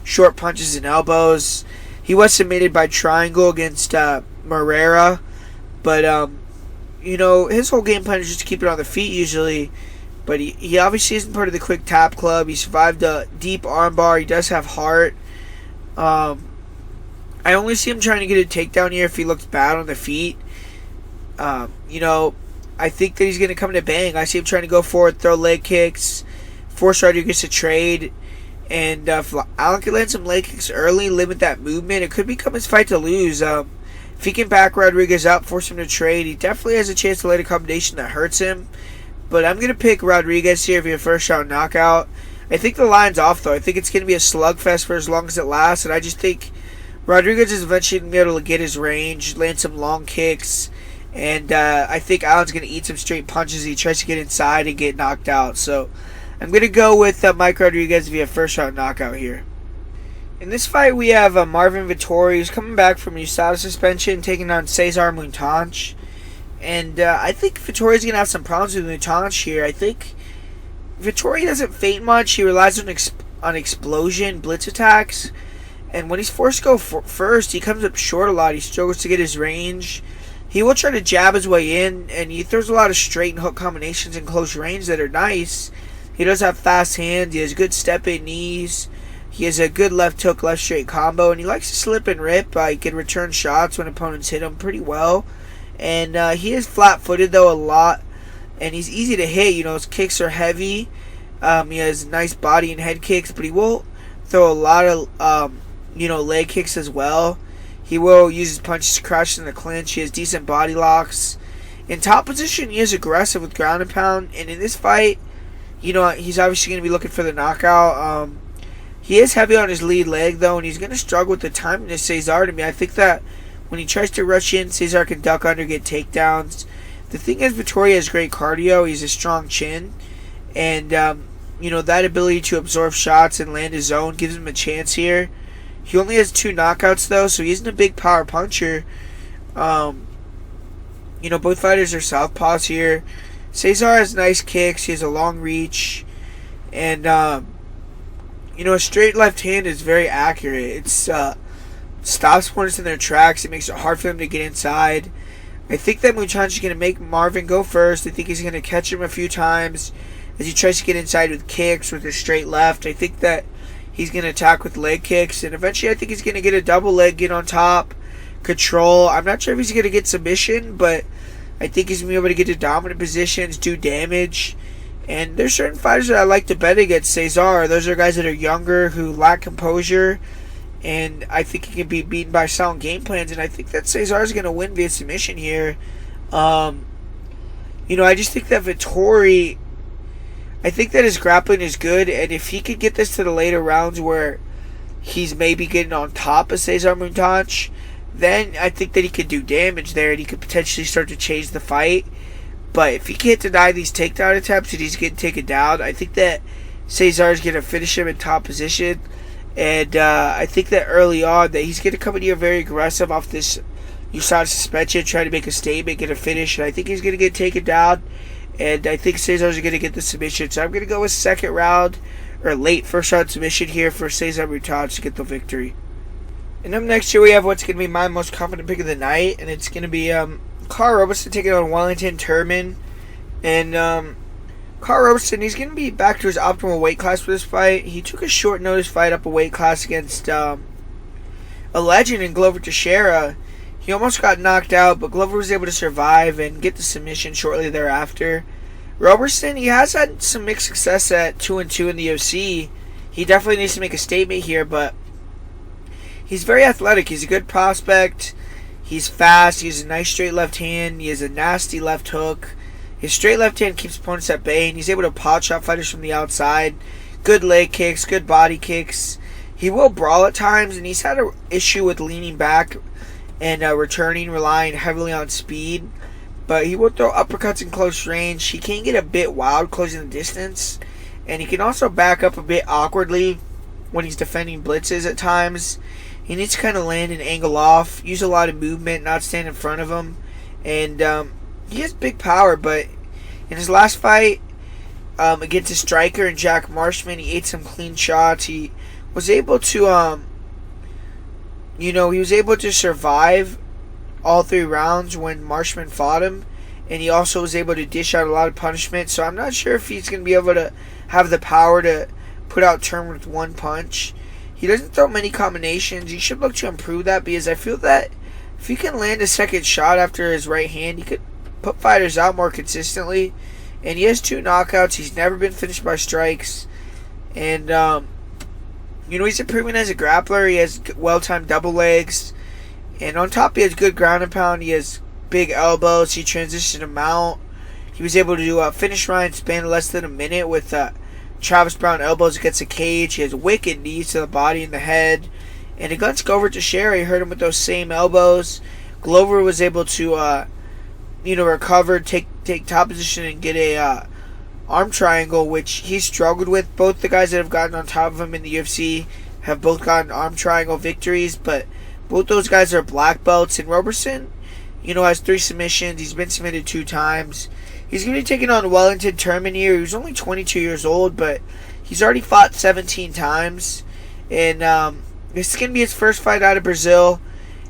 short punches and elbows. He was submitted by triangle against Ferreira, but his whole game plan is just to keep it on the feet usually. But he obviously isn't part of the quick tap club. He survived a deep armbar. He does have heart. I only see him trying to get a takedown here if he looks bad on the feet. I think that he's going to come to bang. I see him trying to go forward, throw leg kicks, force Rodriguez to trade. And if Allen can land some leg kicks early, limit that movement, it could become his fight to lose. If he can back Rodriguez up, force him to trade, he definitely has a chance to land a combination that hurts him. But I'm going to pick Rodriguez here via first round knockout. I think the line's off, though. I think it's going to be a slugfest for as long as it lasts. And I just think Rodriguez is eventually going to be able to get his range, land some long kicks. And I think Allen's going to eat some straight punches. He tries to get inside and get knocked out. So I'm going to go with Mike Rodriguez via first round knockout here. In this fight, we have Marvin Vettori, who's coming back from USADA suspension, taking on Cesar Montano. And I think Vettori's going to have some problems with Montano here. I think Vettori doesn't feint much. He relies on explosion, blitz attacks. And when he's forced to go first, he comes up short a lot. He struggles to get his range. He will try to jab his way in, and he throws a lot of straight and hook combinations in close range that are nice. He does have fast hands. He has good step-in knees. He has a good left hook, left straight combo, and he likes to slip and rip. He can return shots when opponents hit him pretty well. And he is flat-footed, though, a lot. And he's easy to hit. His kicks are heavy. He has nice body and head kicks, but he will throw a lot of, leg kicks as well. He will use his punches to crash in the clinch. He has decent body locks. In top position, he is aggressive with ground and pound. And in this fight, he's obviously going to be looking for the knockout. He is heavy on his lead leg, though, and he's going to struggle with the timing of Cesar to me. I think that when he tries to rush in, Cesar can duck under, get takedowns. The thing is, Vettori has great cardio. He's a strong chin. And, that ability to absorb shots and land his zone gives him a chance here. He only has 2 knockouts, though, so he isn't a big power puncher. Both fighters are southpaws here. Cesar has nice kicks. He has a long reach. And, a straight left hand is very accurate. It's stops opponents in their tracks. It makes it hard for them to get inside. I think that Montano's going to make Marvin go first. I think he's going to catch him a few times as he tries to get inside with kicks with his straight left. I think that he's going to attack with leg kicks. And eventually I think he's going to get a double leg, get on top, control. I'm not sure if he's going to get submission, but I think he's going to be able to get to dominant positions, do damage. And there's certain fighters that I like to bet against Cesar. Those are guys that are younger, who lack composure, and I think he can be beaten by sound game plans. And I think that Cesar is going to win via submission here. I just think that Vettori, I think that his grappling is good, and if he could get this to the later rounds where he's maybe getting on top of Cesar Montano, then I think that he could do damage there, and he could potentially start to change the fight. But if he can't deny these takedown attempts and he's getting taken down, I think that Cesar is going to finish him in top position. And I think that early on that he's going to come in here very aggressive off this USADA suspension, trying to make a statement, get a finish. And I think he's going to get taken down. And I think Cesar's going to get the submission. So I'm going to go with second round or late first round submission here for Cesar Montano to get the victory. And up next here we have what's going to be my most confident pick of the night. And it's going to be Carl Robertson taking on Wellington Turman. And Carl Robertson, he's going to be back to his optimal weight class for this fight. He took a short notice fight up a weight class against a legend in Glover Teixeira. He almost got knocked out, but Glover was able to survive and get the submission shortly thereafter. Robertson, he has had some mixed success at 2-2 in the UFC. He definitely needs to make a statement here, but he's very athletic. He's a good prospect. He's fast. He has a nice straight left hand. He has a nasty left hook. His straight left hand keeps opponents at bay, and he's able to pot shot fighters from the outside. Good leg kicks, good body kicks. He will brawl at times, and he's had an issue with leaning back and returning, relying heavily on speed. But he will throw uppercuts in close range. He can get a bit wild closing the distance, and he can also back up a bit awkwardly when he's defending blitzes at times. He needs to kind of land and angle off, use a lot of movement, not stand in front of him. And he has big power, but in his last fight against a striker and Jack Marshman, he ate some clean shots. He was able to, he was able to survive all 3 rounds when Marshman fought him, and he also was able to dish out a lot of punishment. So I'm not sure if he's going to be able to have the power to put out Turn with one punch. He doesn't throw many combinations. He should look to improve that, because I feel that if he can land a second shot after his right hand, he could put fighters out more consistently. And he has 2 knockouts. He's never been finished by strikes. And, he's improving as a grappler. He has well-timed double legs. And on top, he has good ground and pound. He has big elbows. He transitioned to mount. He was able to do a finish Ryan span in less than a minute with Travis Brown elbows against the cage. He has wicked knees to the body and the head. And against Glover Teixeira, he hurt him with those same elbows. Glover was able to, recover, take top position, and get a arm triangle, which he struggled with. Both the guys that have gotten on top of him in the UFC have both gotten arm triangle victories, but both those guys are black belts. And Roberson, has 3 submissions. He's been submitted 2 times. He's going to be taking on Wellington Turman here. He was only 22 years old, but he's already fought 17 times. And this is going to be his first fight out of Brazil.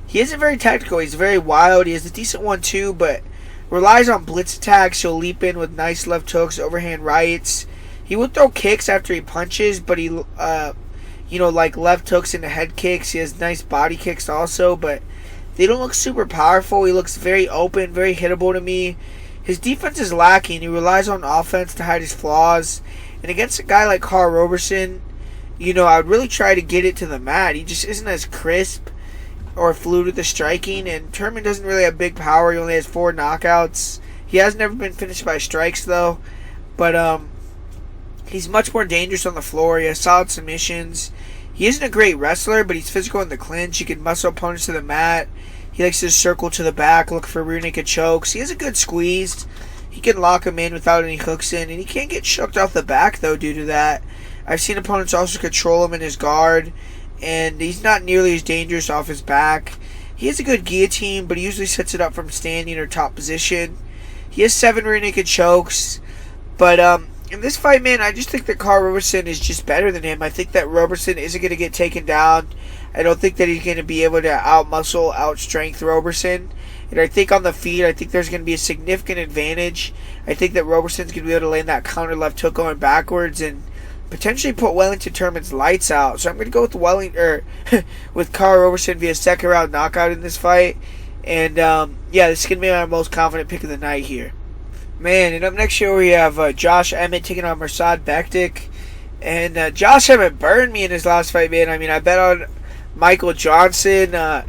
He isn't very technical. He's very wild. He has a decent 1-2, but relies on blitz attacks. He'll leap in with nice left hooks, overhand rights. He will throw kicks after he punches, but he, like left hooks into head kicks. He has nice body kicks also, but they don't look super powerful. He looks very open, very hittable to me. His defense is lacking. He relies on offense to hide his flaws. And against a guy like Carl Roberson, I would really try to get it to the mat. He just isn't as crisp or fluid with the striking, and Turman doesn't really have big power. He only has 4 knockouts. He has never been finished by strikes, though. But he's much more dangerous on the floor. He has solid submissions. He isn't a great wrestler, but he's physical in the clinch. He can muscle opponents to the mat. He likes to circle to the back, look for rear naked chokes. He has a good squeeze. He can lock him in without any hooks in, and he can't get choked off the back, though, due to that. I've seen opponents also control him in his guard, and he's not nearly as dangerous off his back. He has a good guillotine, but he usually sets it up from standing or top position. He has 7 rear naked chokes, but in this fight, man, I just think that Carl Roberson is just better than him. I think that Roberson isn't going to get taken down. I don't think that he's going to be able to out-muscle, out-strength Roberson. And I think on the feet, I think there's going to be a significant advantage. I think that Roberson's going to be able to land that counter left hook going backwards and potentially put Wellington Turman's lights out. So I'm going to go with with Carl Roberson via second round knockout in this fight. And this is going to be my most confident pick of the night here. Man, and up next here we have Josh Emmett taking on Mirsad Bektic. And Josh Emmett burned me in his last fight, man. I mean, I bet on Michael Johnson. I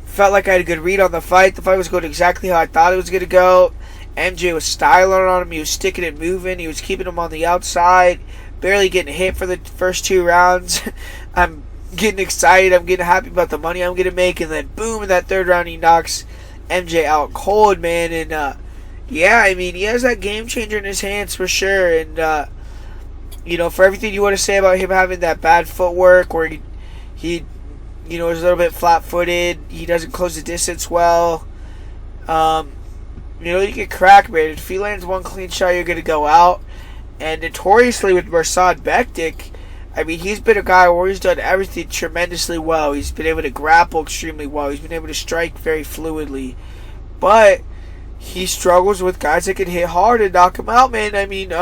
felt like I had a good read on the fight. The fight was going exactly how I thought it was going to go. MJ was styling on him. He was sticking and moving. He was keeping him on the outside. Barely getting hit for the first 2 rounds. I'm getting excited. I'm getting happy about the money I'm going to make. And then, boom, in that 3rd round, he knocks MJ out cold, man. And, he has that game changer in his hands for sure. And, for everything you want to say about him having that bad footwork where he is a little bit flat-footed. He doesn't close the distance well. You get crack, man. If he lands 1 clean shot, you're going to go out. And notoriously with Mirsad Bektic, I mean, he's been a guy where he's done everything tremendously well. He's been able to grapple extremely well. He's been able to strike very fluidly. But he struggles with guys that can hit hard and knock him out, man. I mean,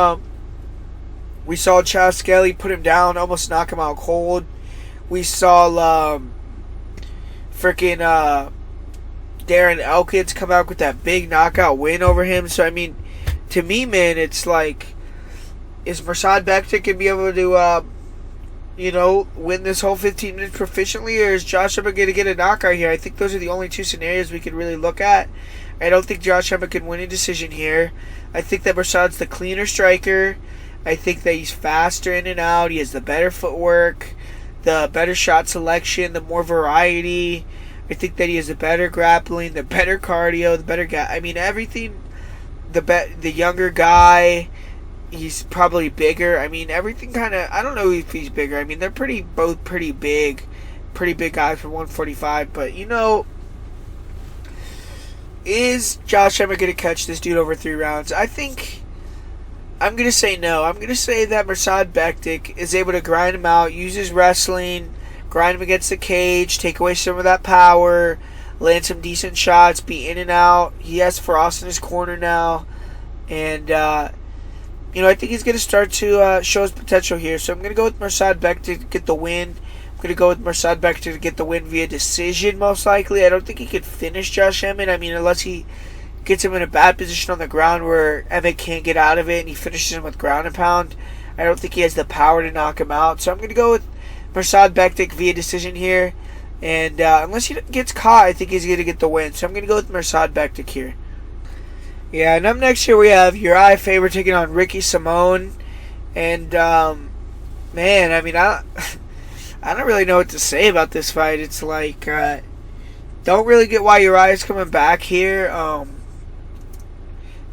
we saw Chad Skelly put him down, almost knock him out cold. We saw Darren Elkins come out with that big knockout win over him. So, I mean, to me, man, it's like, is Mirsad Bektic going to be able to, win this whole 15 minutes proficiently, or is Josh Emmett going to get a knockout here? I think those are the only 2 scenarios we could really look at. I don't think Josh Emmett can win a decision here. I think that Mirsad's the cleaner striker. I think that he's faster in and out. He has the better footwork, the better shot selection, the more variety. I think that he has the better grappling, the better cardio, the better guy. I mean, everything. The younger guy, he's probably bigger. I mean, everything kind of. I don't know if he's bigger. I mean, they're both pretty big guys for 145. But is Josh Emmett going to catch this dude over 3 rounds? I think I'm going to say no. I'm going to say that Mirsad Bektic is able to grind him out, use his wrestling, grind him against the cage, take away some of that power, land some decent shots, be in and out. He has Frost in his corner now. And, I think he's going to start to show his potential here. So I'm going to go with Mirsad Bektic to get the win. I'm going to go with Mirsad Bektic to get the win via decision, most likely. I don't think he could finish Josh Emmett. I mean, unless he gets him in a bad position on the ground where Emmett can't get out of it and he finishes him with ground and pound. I don't think he has the power to knock him out. So I'm going to go with Mirsad Bektic via decision here. And unless he gets caught, I think he's going to get the win. So I'm going to go with Mirsad Bektic here. Yeah, and up next here we have Uriah Faber taking on Ricky Simone. And, man, I mean, I don't really know what to say about this fight. It's like, don't really get why Uriah's coming back here.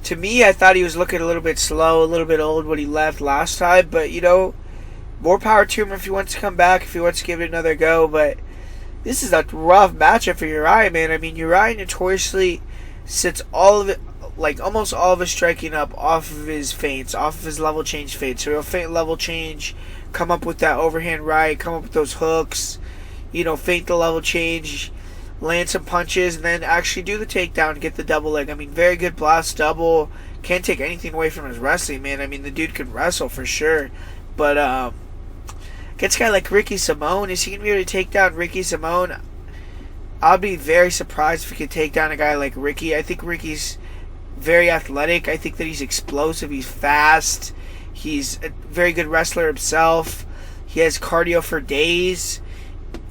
To me, I thought he was looking a little bit slow, a little bit old when he left last time. But, more power to him if he wants to come back, if he wants to give it another go. But this is a rough matchup for Uriah, man. I mean, Uriah notoriously sits all of it, like almost all of his striking up off of his feints, off of his level change feints. So he'll feint level change, come up with that overhand right, come up with those hooks, feint the level change, land some punches, and then actually do the takedown and get the double leg. I mean, very good blast double. Can't take anything away from his wrestling, man. I mean, the dude can wrestle for sure. But against a guy like Ricky Simone, is he going to be able to take down Ricky Simone? I'll be very surprised if he could take down a guy like Ricky. I think Ricky's very athletic. I think that he's explosive. He's fast. He's a very good wrestler himself. He has cardio for days.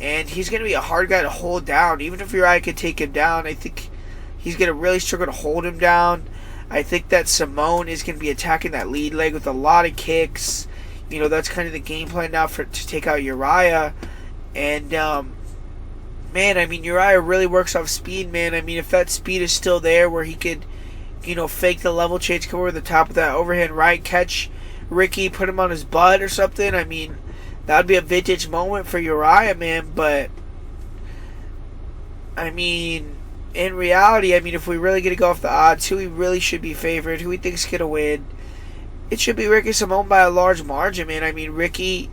And he's going to be a hard guy to hold down. Even if Uriah could take him down, I think he's going to really struggle to hold him down. I think that Simone is going to be attacking that lead leg with a lot of kicks. That's kind of the game plan now to take out Uriah. And, man, I mean, Uriah really works off speed, man. I mean, if that speed is still there where he could, fake the level change, come over the top of that overhand right, catch Ricky, put him on his butt or something, I mean, that would be a vintage moment for Uriah, man. But, I mean, in reality, I mean, if we really get to go off the odds, who we really should be favored, who we think is going to win, it should be Ricky Simone by a large margin, man. I mean, Ricky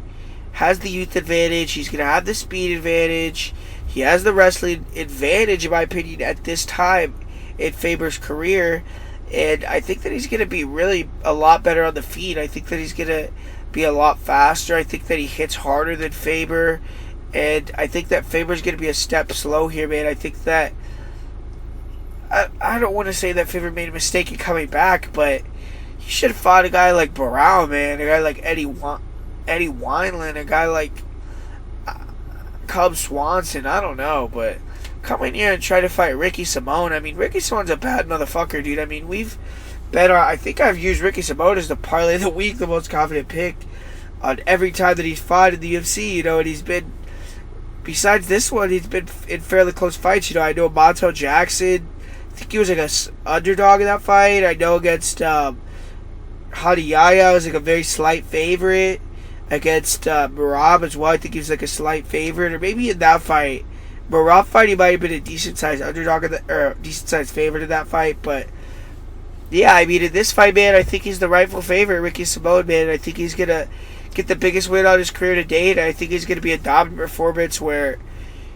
has the youth advantage. He's going to have the speed advantage. He has the wrestling advantage, in my opinion, at this time in Faber's career. And I think that he's going to be really a lot better on the feet. I think that he's going to be a lot faster. I think that he hits harder than Faber. And I think that Faber's going to be a step slow here, man. I think that I don't want to say that Faber made a mistake in coming back, but he should have fought a guy like Buuren, man. A guy like Eddie Wineland. A guy like Cub Swanson. I don't know, but come in here and try to fight Ricky Simone. I mean, Ricky Simone's a bad motherfucker, dude. I mean, we've bet on, I think I've used Ricky Simone as the parlay of the week, the most confident pick on every time that he's fought in the UFC, and he's been, besides this one, he's been in fairly close fights. I know Montano Jackson, I think he was like a underdog in that fight. I know against Hadi Yaya was like a very slight favorite. Against Marab as well, I think he was like a slight favorite, or maybe in that fight. Marab fight, he might have been a decent sized underdog or decent sized favorite in that fight. But yeah, I mean, in this fight, man, I think he's the rightful favorite, Ricky Simone, man. I think he's gonna get the biggest win on his career to date. I think he's gonna be a dominant performance where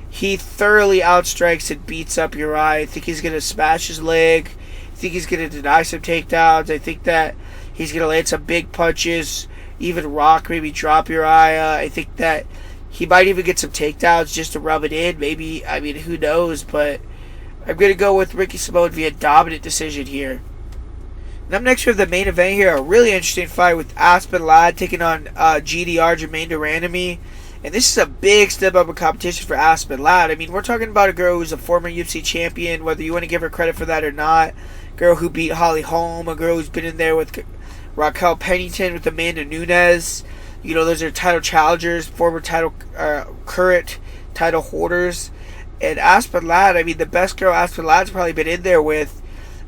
he thoroughly outstrikes and beats up Uriah. I think he's gonna smash his leg. I think he's gonna deny some takedowns. I think that he's gonna land some big punches. Even rock, maybe drop Uriah. I think that he might even get some takedowns just to rub it in. Maybe, I mean, who knows? But I'm going to go with Ricky Simone via dominant decision here. And up next, we have the main event here. A really interesting fight with Aspen Ladd taking on GDR, Jermaine Durandamy. And this is a big step up in competition for Aspen Ladd. I mean, we're talking about a girl who's a former UFC champion, whether you want to give her credit for that or not. Girl who beat Holly Holm. A girl who's been in there with Raquel Pennington, with Amanda Nunes. Those are title challengers, former title, current title holders. And Aspen Ladd, I mean, the best girl Aspen Ladd's probably been in there with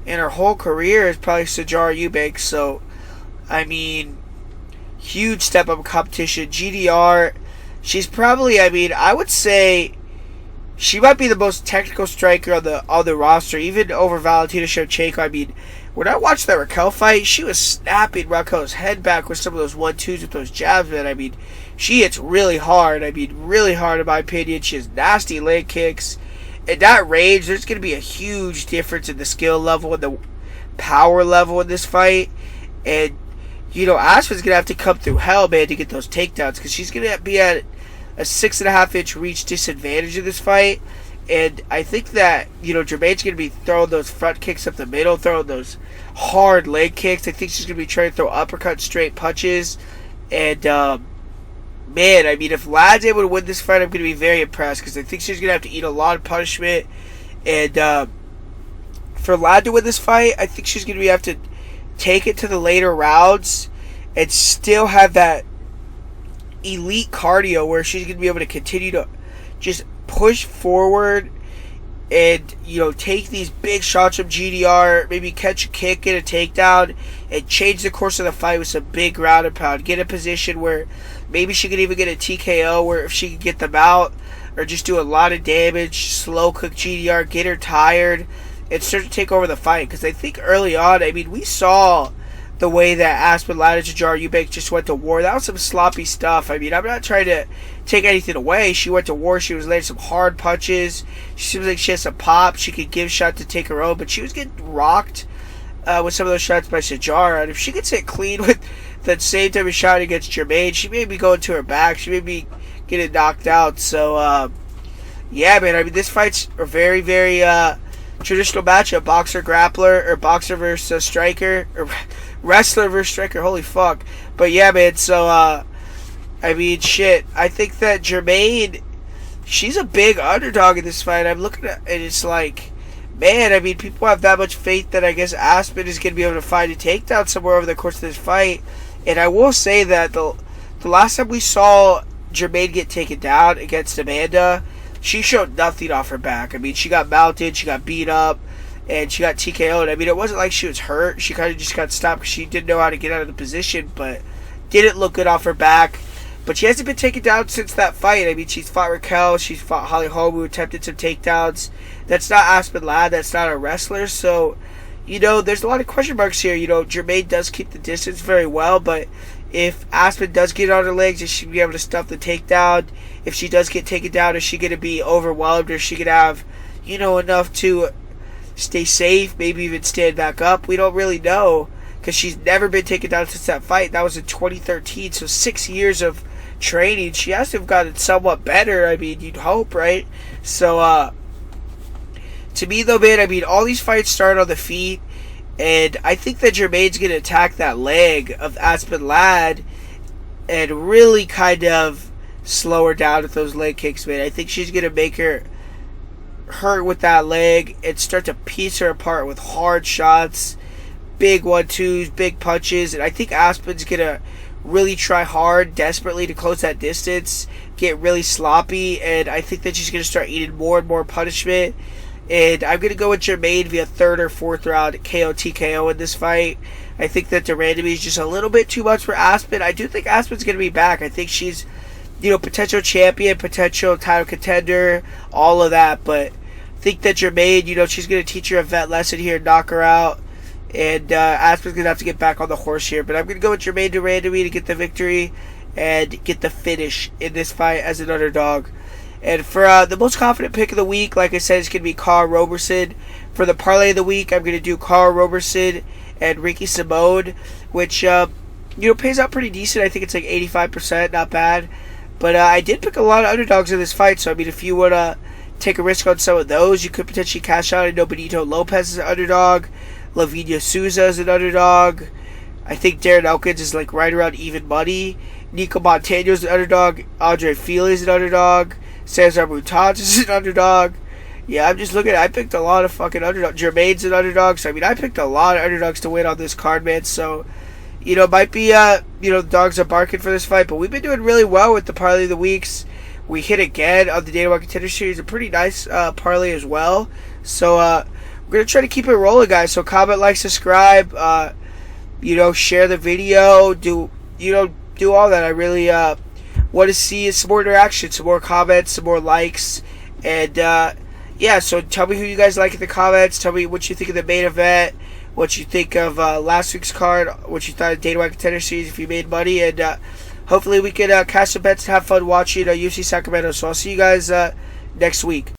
in her whole career is probably Cesar Eubanks. So, I mean, huge step up in competition. GDR, she's probably, I mean, I would say she might be the most technical striker on the roster, even over Valentina Shevchenko. I mean, when I watched that Raquel fight, she was snapping Raquel's head back with some of those 1-2s with those jabs, man. I mean, she hits really hard. I mean, really hard in my opinion. She has nasty leg kicks. At that range, there's going to be a huge difference in the skill level and the power level in this fight. And, Aspen's going to have to come through hell, man, to get those takedowns, because she's going to be at a 6.5-inch reach disadvantage in this fight. And I think that, Germain's going to be throwing those front kicks up the middle, throwing those hard leg kicks. I think she's going to be trying to throw uppercut straight punches. And, man, I mean, if Lad's able to win this fight, I'm going to be very impressed, because I think she's going to have to eat a lot of punishment. And for Lad to win this fight, I think she's going to have to take it to the later rounds and still have that elite cardio where she's going to be able to continue to just push forward and, take these big shots from GDR, maybe catch a kick, get a takedown, and change the course of the fight with some big ground and pound. Get a position where maybe she could even get a TKO where if she could get them out, or just do a lot of damage, slow cook GDR, get her tired, and start to take over the fight. Because I think early on, I mean, we saw the way that Aspen Ladder and Jar Eubank just went to war. That was some sloppy stuff. I mean, I'm not trying to take anything away. She went to war. She was landing some hard punches. She seems like she has some pop. She could give shots to take her own, but she was getting rocked with some of those shots by Cesar. And if she gets hit clean with that same type of shot against Germain, she may be going to her back. She may be getting knocked out. So, yeah, man. I mean, this fight's a very, very traditional matchup. Boxer, grappler, or boxer versus striker, or wrestler versus striker. Holy fuck. But, yeah, man. So, I mean, shit. I think that Germain, she's a big underdog in this fight. I'm looking at it, it's like, man, I mean, people have that much faith that I guess Aspen is going to be able to find a takedown somewhere over the course of this fight. And I will say that the last time we saw Germain get taken down against Amanda, she showed nothing off her back. I mean, she got mounted, she got beat up, and she got TKO'd. I mean, it wasn't like she was hurt. She kind of just got stopped because she didn't know how to get out of the position, but didn't look good off her back. But she hasn't been taken down since that fight. I mean, she's fought Raquel, she's fought Holly Holm, who attempted some takedowns. That's not Aspen Ladd, that's not a wrestler. So, there's a lot of question marks here. Germain does keep the distance very well, but if Aspen does get on her legs, is she be able to stuff the takedown? If she does get taken down, is she going to be overwhelmed, or is she going to have, enough to stay safe, maybe even stand back up? We don't really know, because she's never been taken down since that fight. That was in 2013, so 6 years of training. She has to have gotten somewhat better. I mean, you'd hope, right? So, to me, though, man, I mean, all these fights start on the feet, and I think that Germain's going to attack that leg of Aspen Ladd and really kind of slow her down with those leg kicks, man. I think she's going to make her hurt with that leg and start to piece her apart with hard shots, big 1-2s, big punches, and I think Aspen's going to really try hard, desperately, to close that distance, get really sloppy, and I think that she's going to start eating more and more punishment. And I'm going to go with Germain via third or fourth round KO TKO in this fight. I think that the randomie is just a little bit too much for Aspen. I do think Aspen's going to be back. I think she's, potential champion, potential title contender, all of that. But I think that Germain, she's going to teach her a vet lesson here, knock her out. And Aspen's going to have to get back on the horse here. But I'm going to go with Germain to randomie to get the victory and get the finish in this fight as an underdog. And for the most confident pick of the week, like I said, it's going to be Carl Roberson. For the parlay of the week, I'm going to do Carl Roberson and Ricky Simone, which, pays out pretty decent. I think it's like 85%, not bad. But I did pick a lot of underdogs in this fight, so I mean, if you want to take a risk on some of those, you could potentially cash out. I know Benito Lopez is an underdog. Livia Souza is an underdog. I think Darren Elkins is like right around even money. Nico Montano is an underdog. Andre Fili is an underdog. Cesar is an underdog. Yeah, I'm just looking. I picked a lot of fucking underdogs. Jermaine's an underdog. So, I mean, I picked a lot of underdogs to win on this card, man. So, might be, the dogs are barking for this fight. But we've been doing really well with the parlay of the weeks. We hit again on the Dana White Contender Series. A pretty nice parlay as well. So, we're going to try to keep it rolling, guys. So, comment, like, subscribe. Share the video. Do all that. I really, want to see some more interaction, some more comments, some more likes, and yeah, so tell me who you guys like in the comments. Tell me what you think of the main event, what you think of last week's card, what you thought of Dana White Contender Series, if you made money, and hopefully we could cash some bets and have fun watching UFC Sacramento. So I'll see you guys next week.